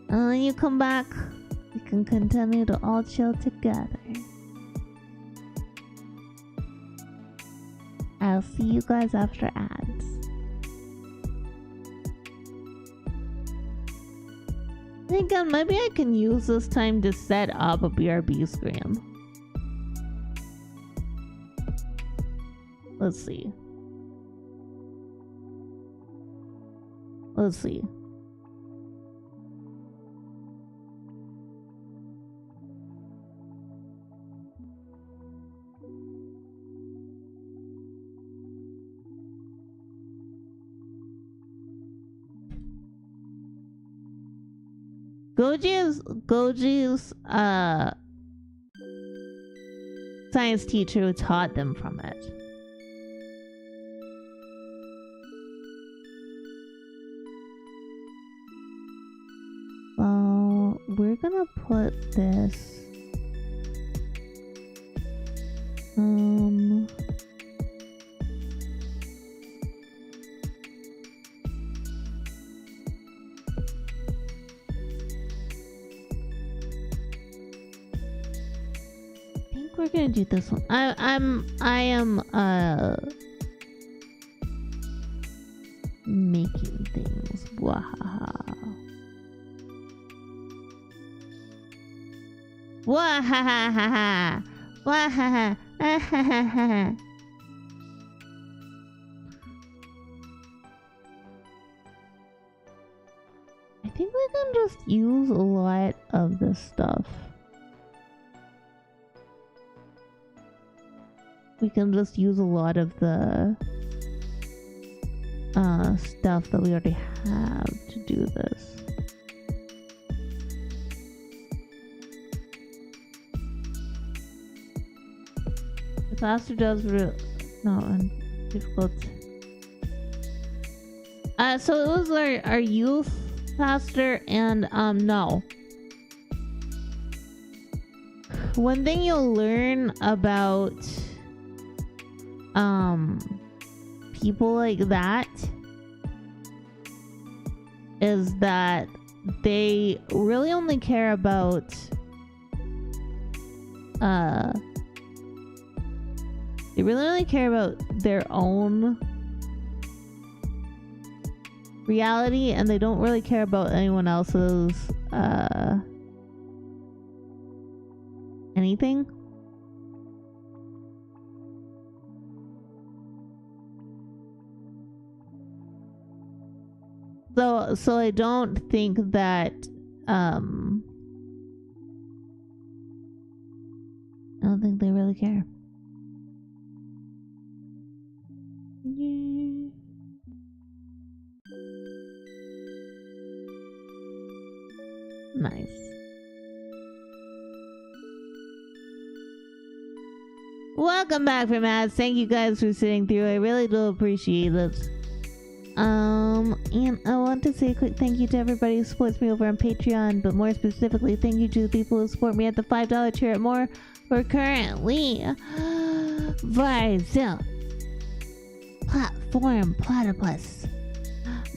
and when you come back, we can continue to all chill together. I'll see you guys after ads. I think maybe I can use this time to set up a BRB screen. Let's see. Goji's science teacher who taught them from it. we're gonna put this. I think we're gonna do this one. I am making things. Wahaha. Wahaha. Wahaha. Ahahaha. I think we can just use a lot of this stuff. We can just use a lot of the stuff that we already have to do this. The faster does difficult. So it was our youth faster and no. One thing you'll learn about people like that is that they really only care about their own reality, and they don't really care about anyone else's anything. So I don't think that I don't think they really care. Nice. Welcome back from ads. Thank you guys for sitting through. I really do appreciate it. And I want to say a quick thank you to everybody who supports me over on Patreon, but more specifically, thank you to the people who support me at the $5 tier at more. We're currently Vizel, Platform Platypus,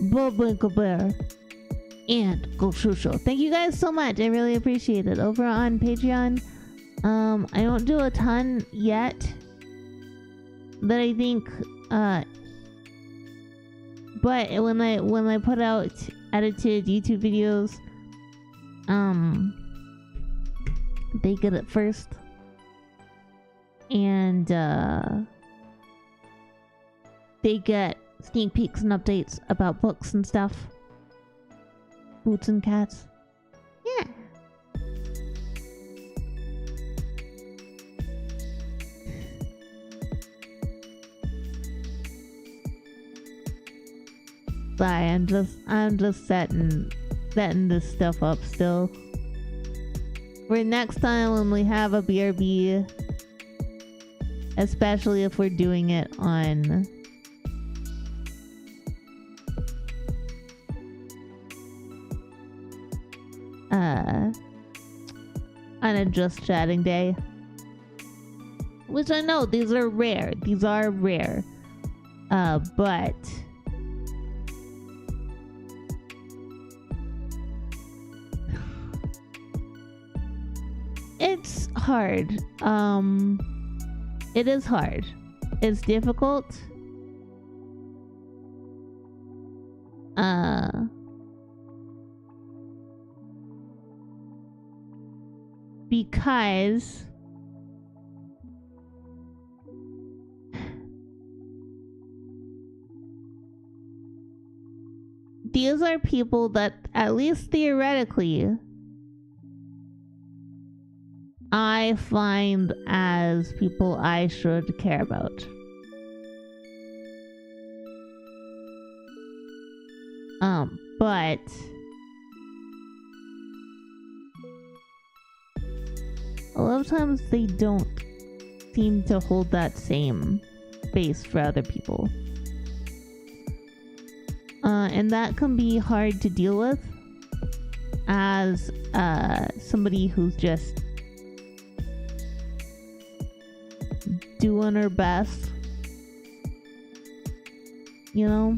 Bullwinkle Bear, and Goshusho. Thank you guys so much. I really appreciate it. Over on Patreon, I don't do a ton yet, but I think but when I put out edited YouTube videos, they get it first, and they get sneak peeks and updates about books and stuff. Boots and cats. Yeah. Sorry, I'm just setting this stuff up still. For next time when we have a BRB, especially if we're doing it on a just chatting day, which I know these are rare, but it's hard. It is hard. It's difficult. Because these are people that, at least theoretically, I find as people I should care about. But a lot of times they don't seem to hold that same space for other people. And that can be hard to deal with. as somebody who's just doing her best, you know?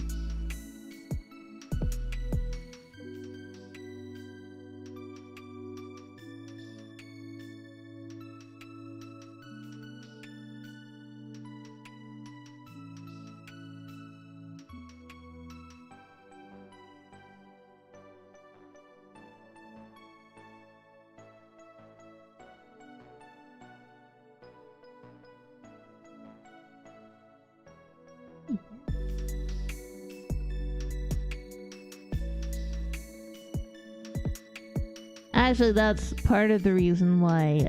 Actually, that's part of the reason why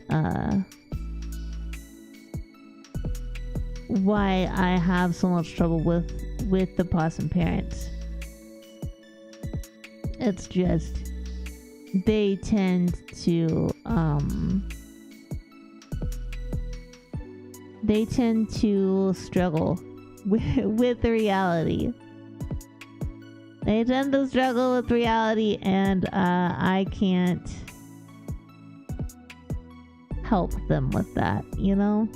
I have so much trouble with the possum parents. It's just they tend to struggle with the reality. They tend to struggle with reality, and I can't help them with that, you know?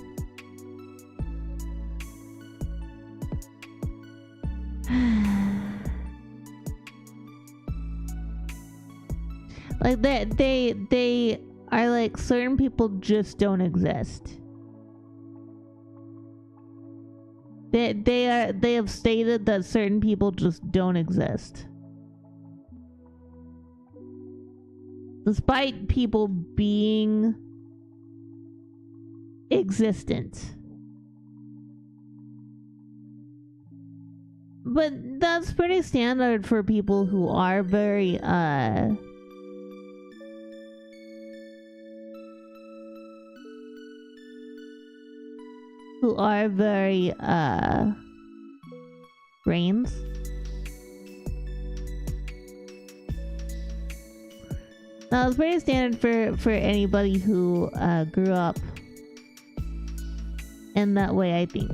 Like they are like, certain people just don't exist. They have stated that certain people just don't exist. Despite people being existent. But that's pretty standard for people who are very brains. Now, it's pretty standard for anybody who grew up in that way, I think.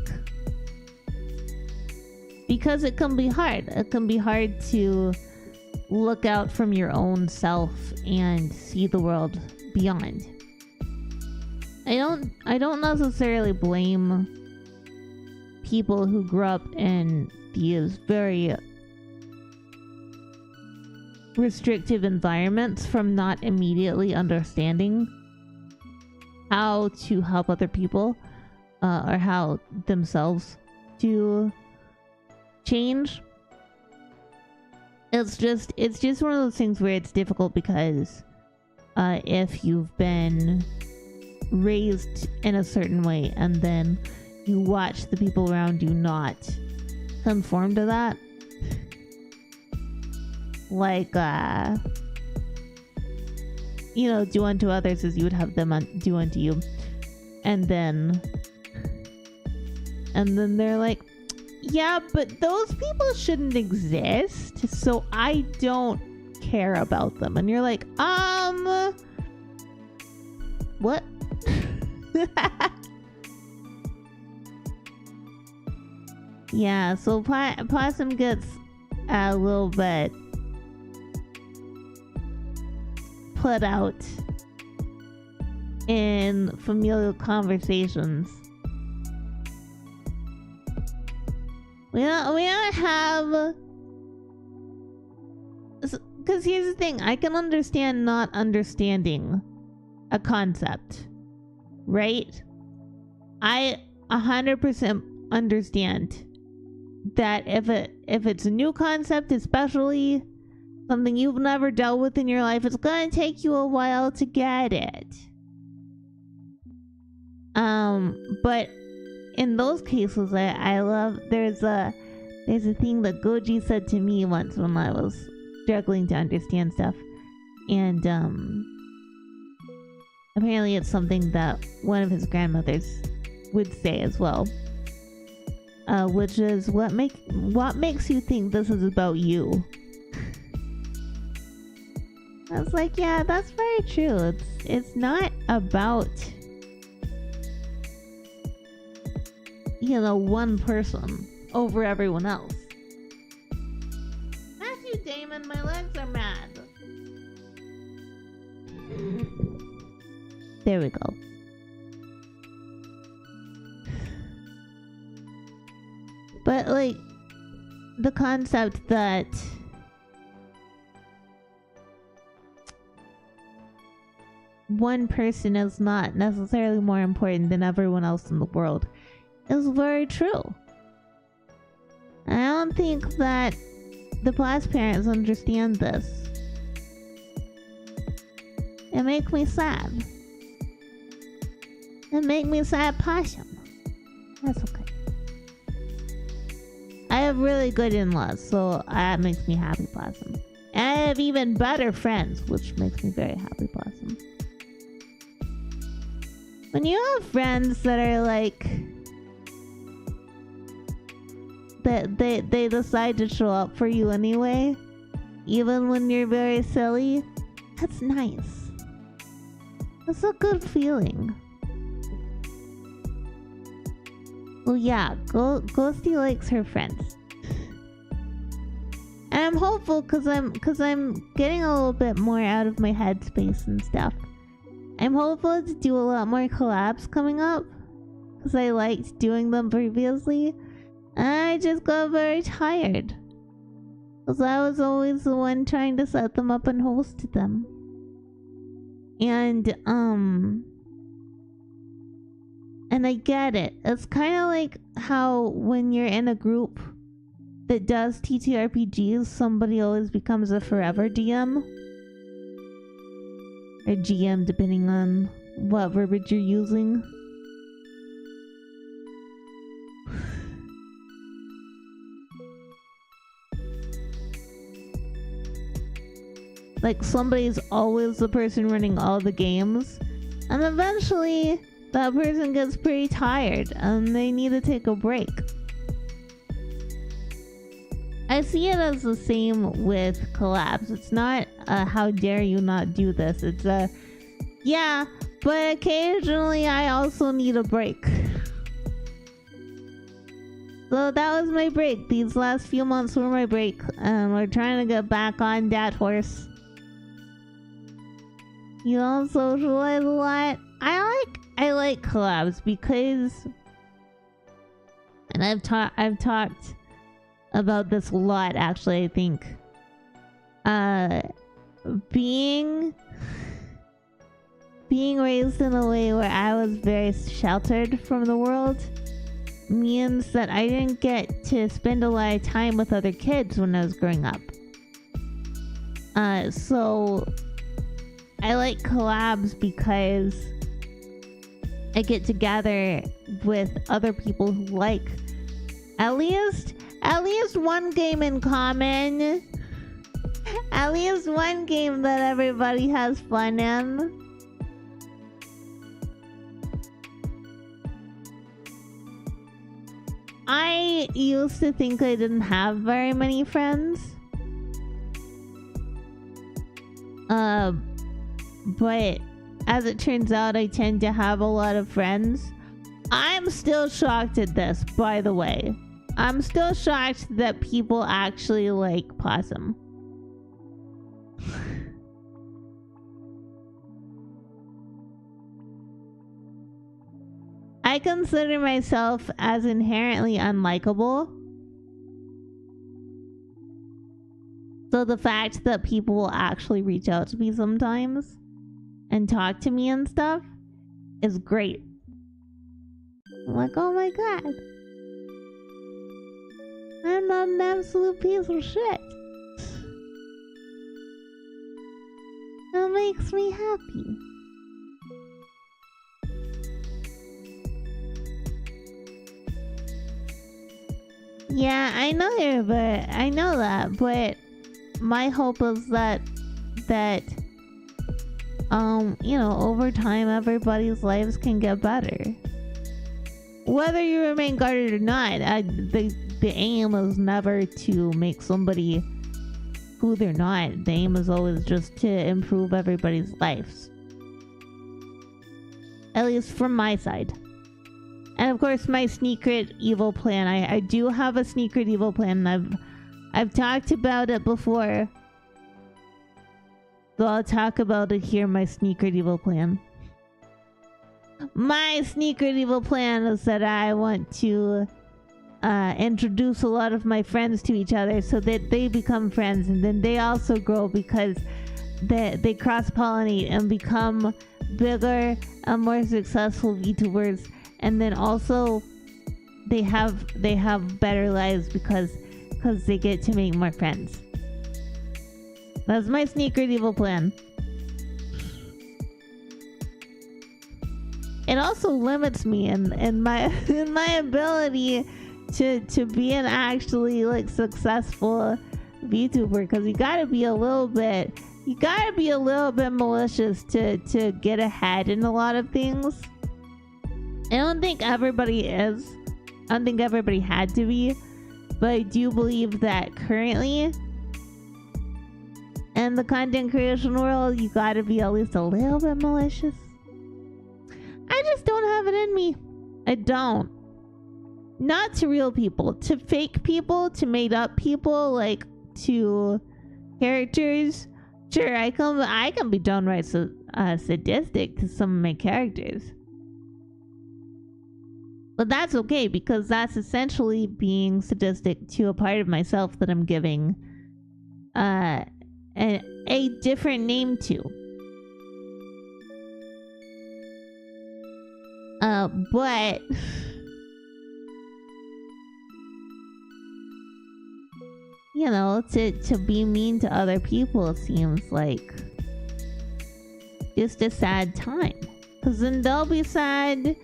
Because it can be hard. It can be hard to look out from your own self and see the world beyond. I don't necessarily blame people who grew up in these very restrictive environments from not immediately understanding how to help other people or how themselves to change. It's just one of those things where it's difficult because if you've been raised in a certain way and then you watch the people around you not conform to that, like you know, do unto others as you would have them do unto you, and then they're like, yeah, but those people shouldn't exist, so I don't care about them. And you're like, what? Yeah, so Possum gets a little bit put out in familial conversations. We don't have, because here's the thing, I can understand not understanding a concept, right? I 100% understand that if it's a new concept, especially something you've never dealt with in your life, it's gonna take you a while to get it. But in those cases, I love, there's a thing that Goji said to me once when I was struggling to understand stuff, and apparently it's something that one of his grandmothers would say as well, which is, what makes you think this is about you? I was like, yeah, that's very true. It's not about, you know, one person over everyone else. Matthew Damon, my legs are mad. There we go. But like, the concept that one person is not necessarily more important than everyone else in the world is very true. I don't think that the Plus parents understand this. It makes me sad. It makes me sad possum. That's okay. I have really good in-laws, so that makes me happy possum. And I have even better friends, which makes me very happy possum. When you have friends that are like, that they decide to show up for you anyway, even when you're very silly, that's nice. That's a good feeling. Well, yeah, Ghostie likes her friends. And I'm hopeful because I'm getting a little bit more out of my headspace and stuff. I'm hopeful to do a lot more collabs coming up because I liked doing them previously. And I just got very tired because I was always the one trying to set them up and host them. And I get it. It's kind of like how when you're in a group that does TTRPGs, somebody always becomes a forever DM. Or GM, depending on what verbiage you're using. Like, somebody's always the person running all the games. And eventually, that person gets pretty tired and they need to take a break. I see it as the same with collabs. It's not how dare you not do this. It's yeah, but occasionally I also need a break. So that was my break. These last few months were my break. And we're trying to get back on that horse. You don't socialize a lot. I like collabs because, and I've talked about this a lot actually. I think being raised in a way where I was very sheltered from the world means that I didn't get to spend a lot of time with other kids when I was growing up. So I like collabs because I get together with other people who like at least one game in common. At least one game that everybody has fun in. I used to think I didn't have very many friends. But as it turns out, I tend to have a lot of friends. I'm still shocked at this, by the way. I'm still shocked that people actually like Possum. I consider myself as inherently unlikable. So the fact that people will actually reach out to me sometimes and talk to me and stuff is great. I'm like, oh my god. I'm not an absolute piece of shit. That makes me happy. Yeah, I know that, but my hope is that you know, over time everybody's lives can get better. Whether you remain guarded or not, the aim is never to make somebody who they're not. The aim is always just to improve everybody's lives. At least from my side. And of course my secret evil plan. I do have a secret evil plan. I've talked about it before. So I'll talk about it here, my secret evil plan. My sneaker evil plan is that I want to introduce a lot of my friends to each other so that they become friends, and then they also grow because they cross-pollinate and become bigger and more successful VTubers, and then also they have better lives because they get to make more friends. That's my sneaker evil plan. It also limits me in my ability to be an actually like successful VTuber, because you gotta be a little bit malicious to get ahead in a lot of things. I don't think everybody is. I don't think everybody had to be, but I do believe that currently in the content creation world, you gotta be at least a little bit malicious. I just don't have it in me. I don't. Not to real people. To fake people, to made up people, like to characters. Sure, I can be downright sadistic to some of my characters. But that's okay, because that's essentially being sadistic to a part of myself that I'm giving a different name to. But you know, to be mean to other people seems like just a sad time, because then they'll be sad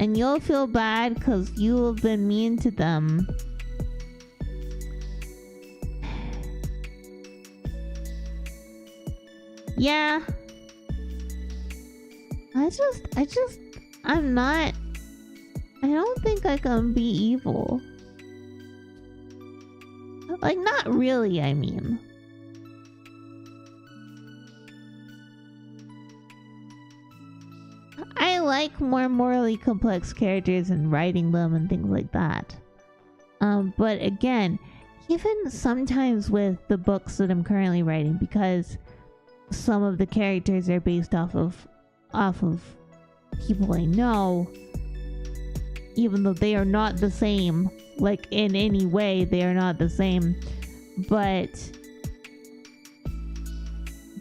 and you'll feel bad because you have been mean to them. Yeah, I don't think I can be evil. Like, not really, I mean. I like more morally complex characters and writing them and things like that. But again, even sometimes with the books that I'm currently writing, because some of the characters are based off of people I know, even though they are not the same, like in any way they are not the same, but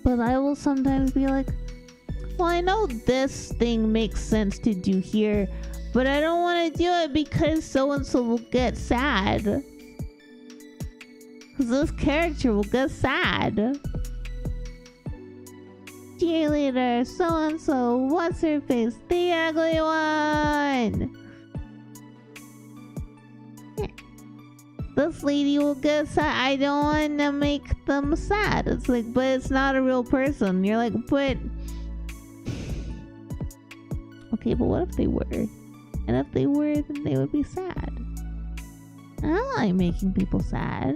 I will sometimes be like, well, I know this thing makes sense to do here, but I don't want to do it because so and so will get sad, because this character will get sad. Cheerleader, so and so, what's her face, the ugly one. This lady will get sad. I don't want to make them sad. It's like, but it's not a real person. You're like, but okay, but what if they were? And if they were, then they would be sad. I don't like making people sad.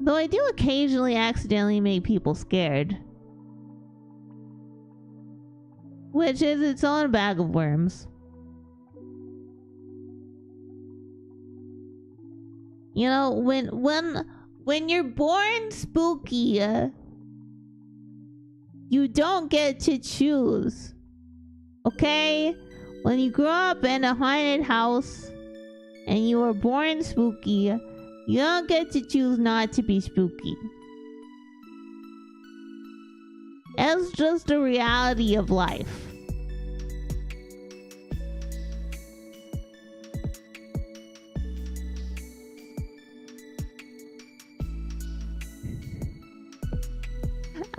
Though I do occasionally accidentally make people scared, which is its own bag of worms. You know, when you're born spooky, you don't get to choose. Okay? When you grow up in a haunted house and you were born spooky, you don't get to choose not to be spooky. It's just a reality of life.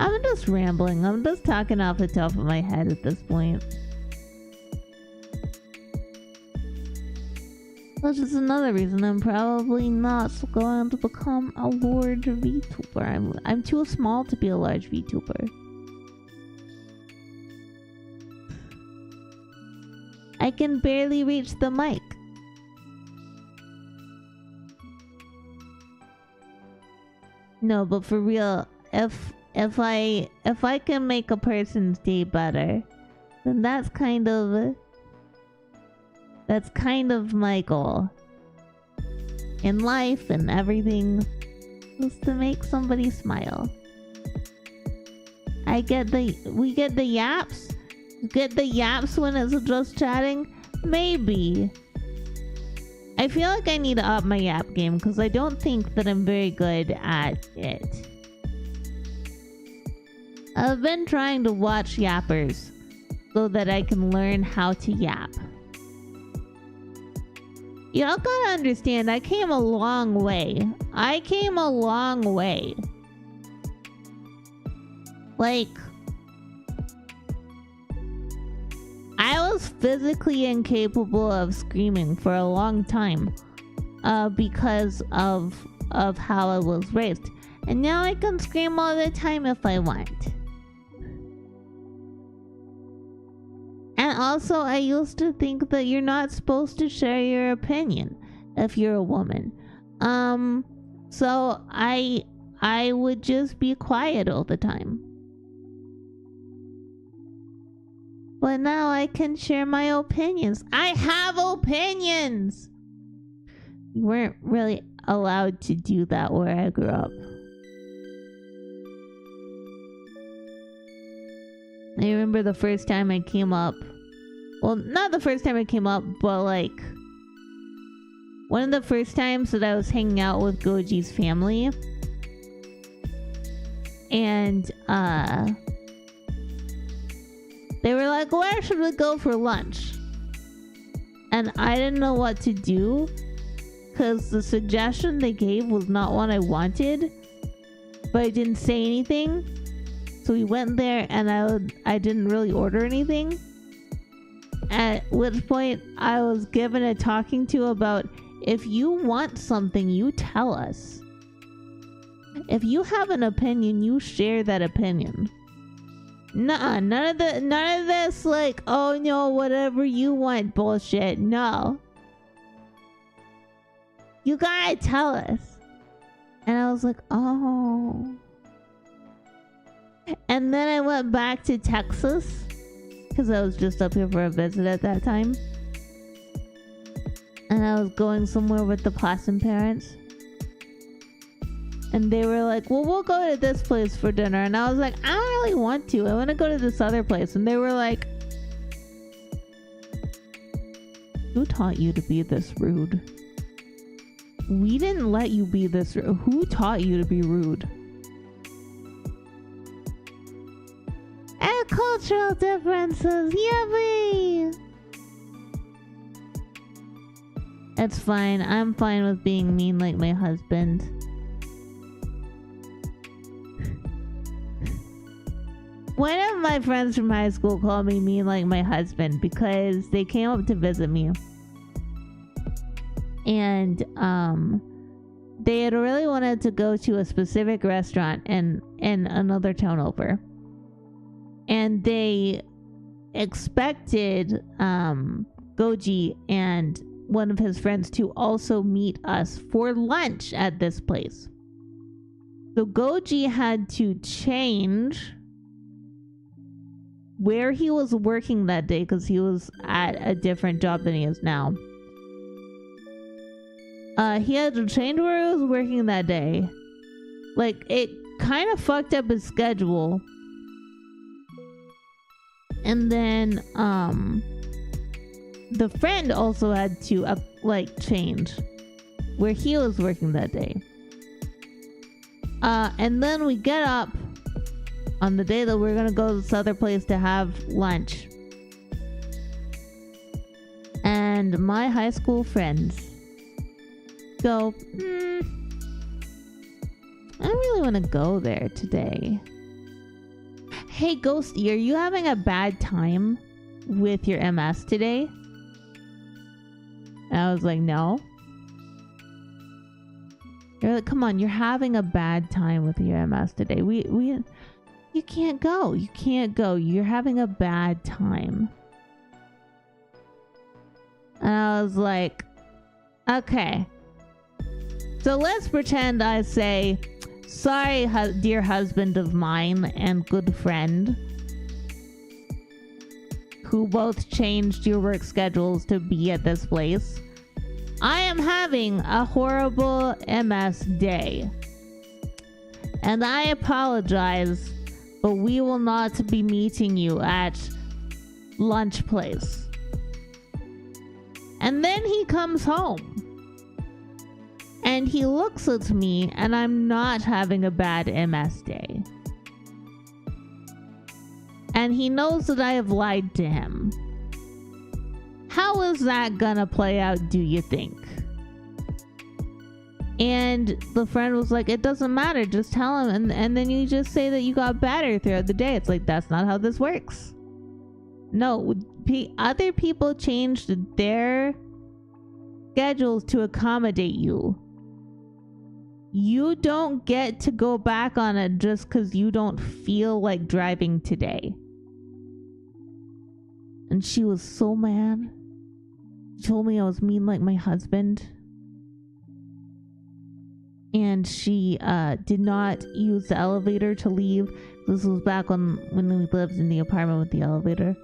I'm just rambling. I'm just talking off the top of my head at this point. Which is another reason I'm probably not going to become a large VTuber. I'm too small to be a large VTuber. I can barely reach the mic. No, but for real, if I can make a person's day better, then that's kind of my goal in life and everything, is to make somebody smile. we get the yaps. Get the yaps when it's just chatting? Maybe. I feel like I need to up my yap game because I don't think that I'm very good at it. I've been trying to watch yappers so that I can learn how to yap. Y'all gotta understand, I came a long way. Like, I was physically incapable of screaming for a long time because of how I was raised. And now I can scream all the time if I want. And also, I used to think that you're not supposed to share your opinion if you're a woman. So I would just be quiet all the time. But now I can share my opinions. I have opinions! You weren't really allowed to do that where I grew up. I remember the first time I came up. Well, not the first time I came up, but like one of the first times that I was hanging out with Goji's family. And they were like, where should we go for lunch? And I didn't know what to do because the suggestion they gave was not what I wanted, but I didn't say anything. So we went there and I didn't really order anything. At which point I was given a talking to about, if you want something, you tell us. If you have an opinion, you share that opinion. Nuh-uh, none of this like, oh no, whatever you want bullshit. No. You gotta tell us. And I was like, oh. And then I went back to Texas because I was just up here for a visit at that time. And I was going somewhere with the Possum parents. And they were like, well, we'll go to this place for dinner. And I was like, I don't really want to. I want to go to this other place. And they were like, who taught you to be this rude? We didn't let you be this rude. Who taught you to be rude? And cultural differences. Yummy! It's fine. I'm fine with being mean like my husband. One of my friends from high school called me mean like my husband because they came up to visit me. And they had really wanted to go to a specific restaurant in another town over. And they expected Goji and one of his friends to also meet us for lunch at this place. So Goji had to change where he was working that day because he was at a different job than he is now. He had to change where he was working that day. Like, it kind of fucked up his schedule. And then, the friend also had to, change where he was working that day. And then we get up on the day that we're gonna go to this other place to have lunch. And my high school friends go, I don't really want to go there today. Hey Ghostie, are you having a bad time with your MS today? And I was like, no. They're like, come on, you're having a bad time with your MS today. You can't go. You can't go. You're having a bad time. And I was like, okay. So let's pretend I say, sorry, dear husband of mine and good friend, who both changed your work schedules to be at this place. I am having a horrible MS day. And I apologize but we will not be meeting you at lunch place. And then he comes home. And he looks at me, and I'm not having a bad MS day. And he knows that I have lied to him. How is that gonna play out, do you think? And the friend was like, it doesn't matter, just tell him. And then you just say that you got better throughout the day. It's like, that's not how this works. No, other people changed their schedules to accommodate you. You don't get to go back on it just because you don't feel like driving today. And she was so mad. She told me I was mean like my husband. And she did not use the elevator to leave. This was back when we lived in the apartment with the elevator.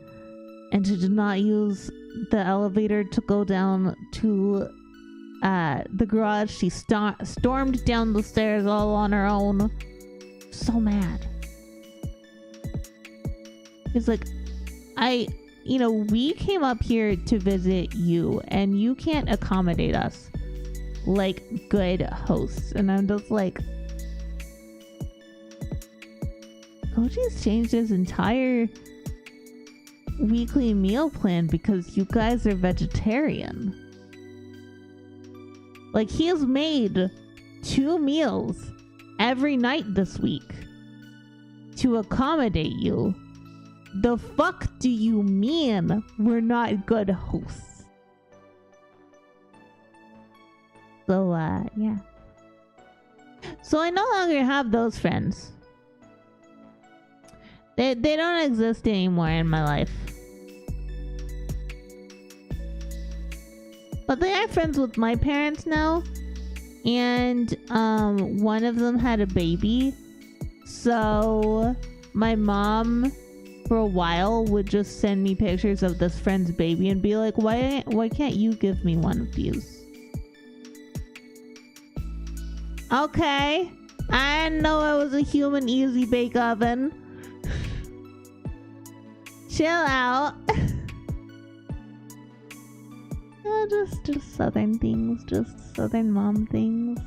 And she did not use the elevator to go down to the garage. She stormed down the stairs all on her own. So mad. It's like, we came up here to visit you, and you can't accommodate us like good hosts. And I'm just like, Goji's changed his entire weekly meal plan because you guys are vegetarian. Like, he has made 2 meals every night this week to accommodate you. The fuck do you mean we're not good hosts? So, yeah. So I no longer have those friends. They don't exist anymore in my life. But they are friends with my parents now. And one of them had a baby. So my mom for a while would just send me pictures of this friend's baby and be like, why can't you give me one of these? Okay. I didn't know I was a human easy bake oven. Chill out. Just southern things, just southern mom things.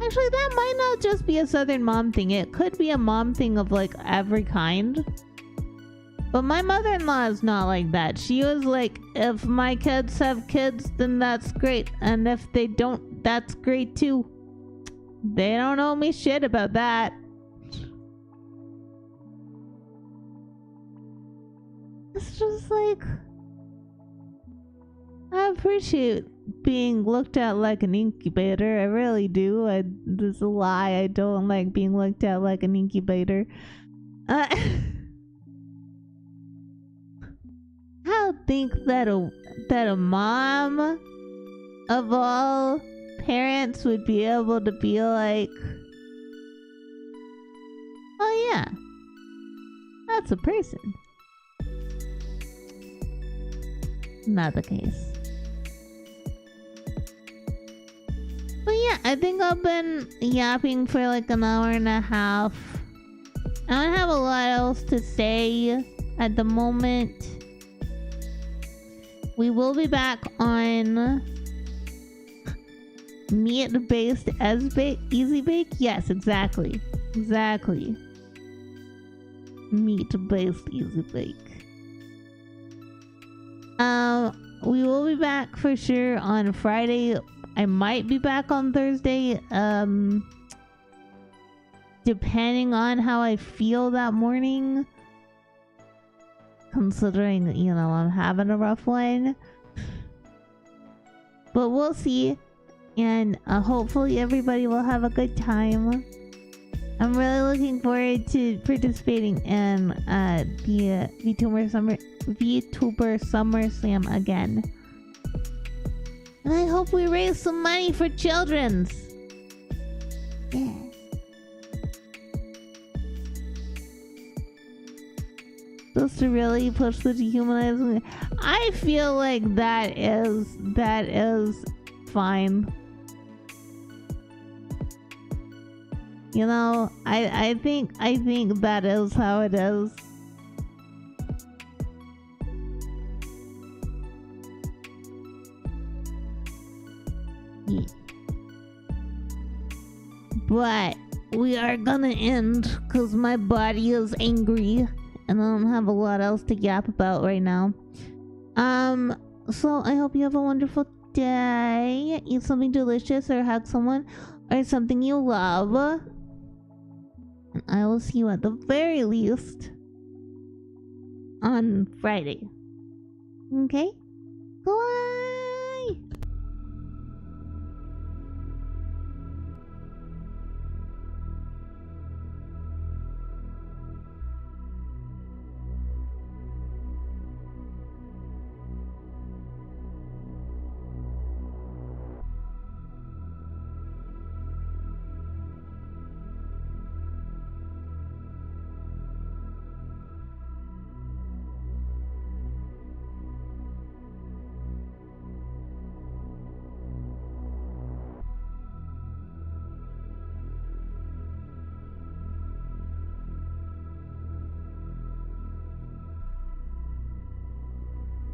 Actually, that might not just be a southern mom thing. It could be a mom thing of like every kind. But my mother-in-law is not like that. She was like, if my kids have kids, then that's great. And if they don't, that's great too. They don't owe me shit about that. It's just like, I appreciate being looked at like an incubator. I really do. This is a lie. I don't like being looked at like an incubator. I don't think that a mom of all parents would be able to be like, oh yeah, that's a person. Not the case. But yeah, I think I've been yapping for like an hour and a half. I don't have a lot else to say at the moment. We will be back on meat-based easy bake. Yes, exactly. Meat-based easy bake. We will be back for sure on Friday. I might be back on Thursday, depending on how I feel that morning. Considering, I'm having a rough one. But we'll see. And hopefully everybody will have a good time. I'm really looking forward to participating in the VTuber Summer Slam again. And I hope we raise some money for children's. Yeah. Just to really push the dehumanizing. I feel like that is fine. You know, I think that is how it is. Yeah. But we are gonna end because my body is angry and I don't have a lot else to yap about right now. So I hope you have a wonderful day. Eat something delicious or hug someone or something you love. And I will see you at the very least on Friday. Okay? Go on.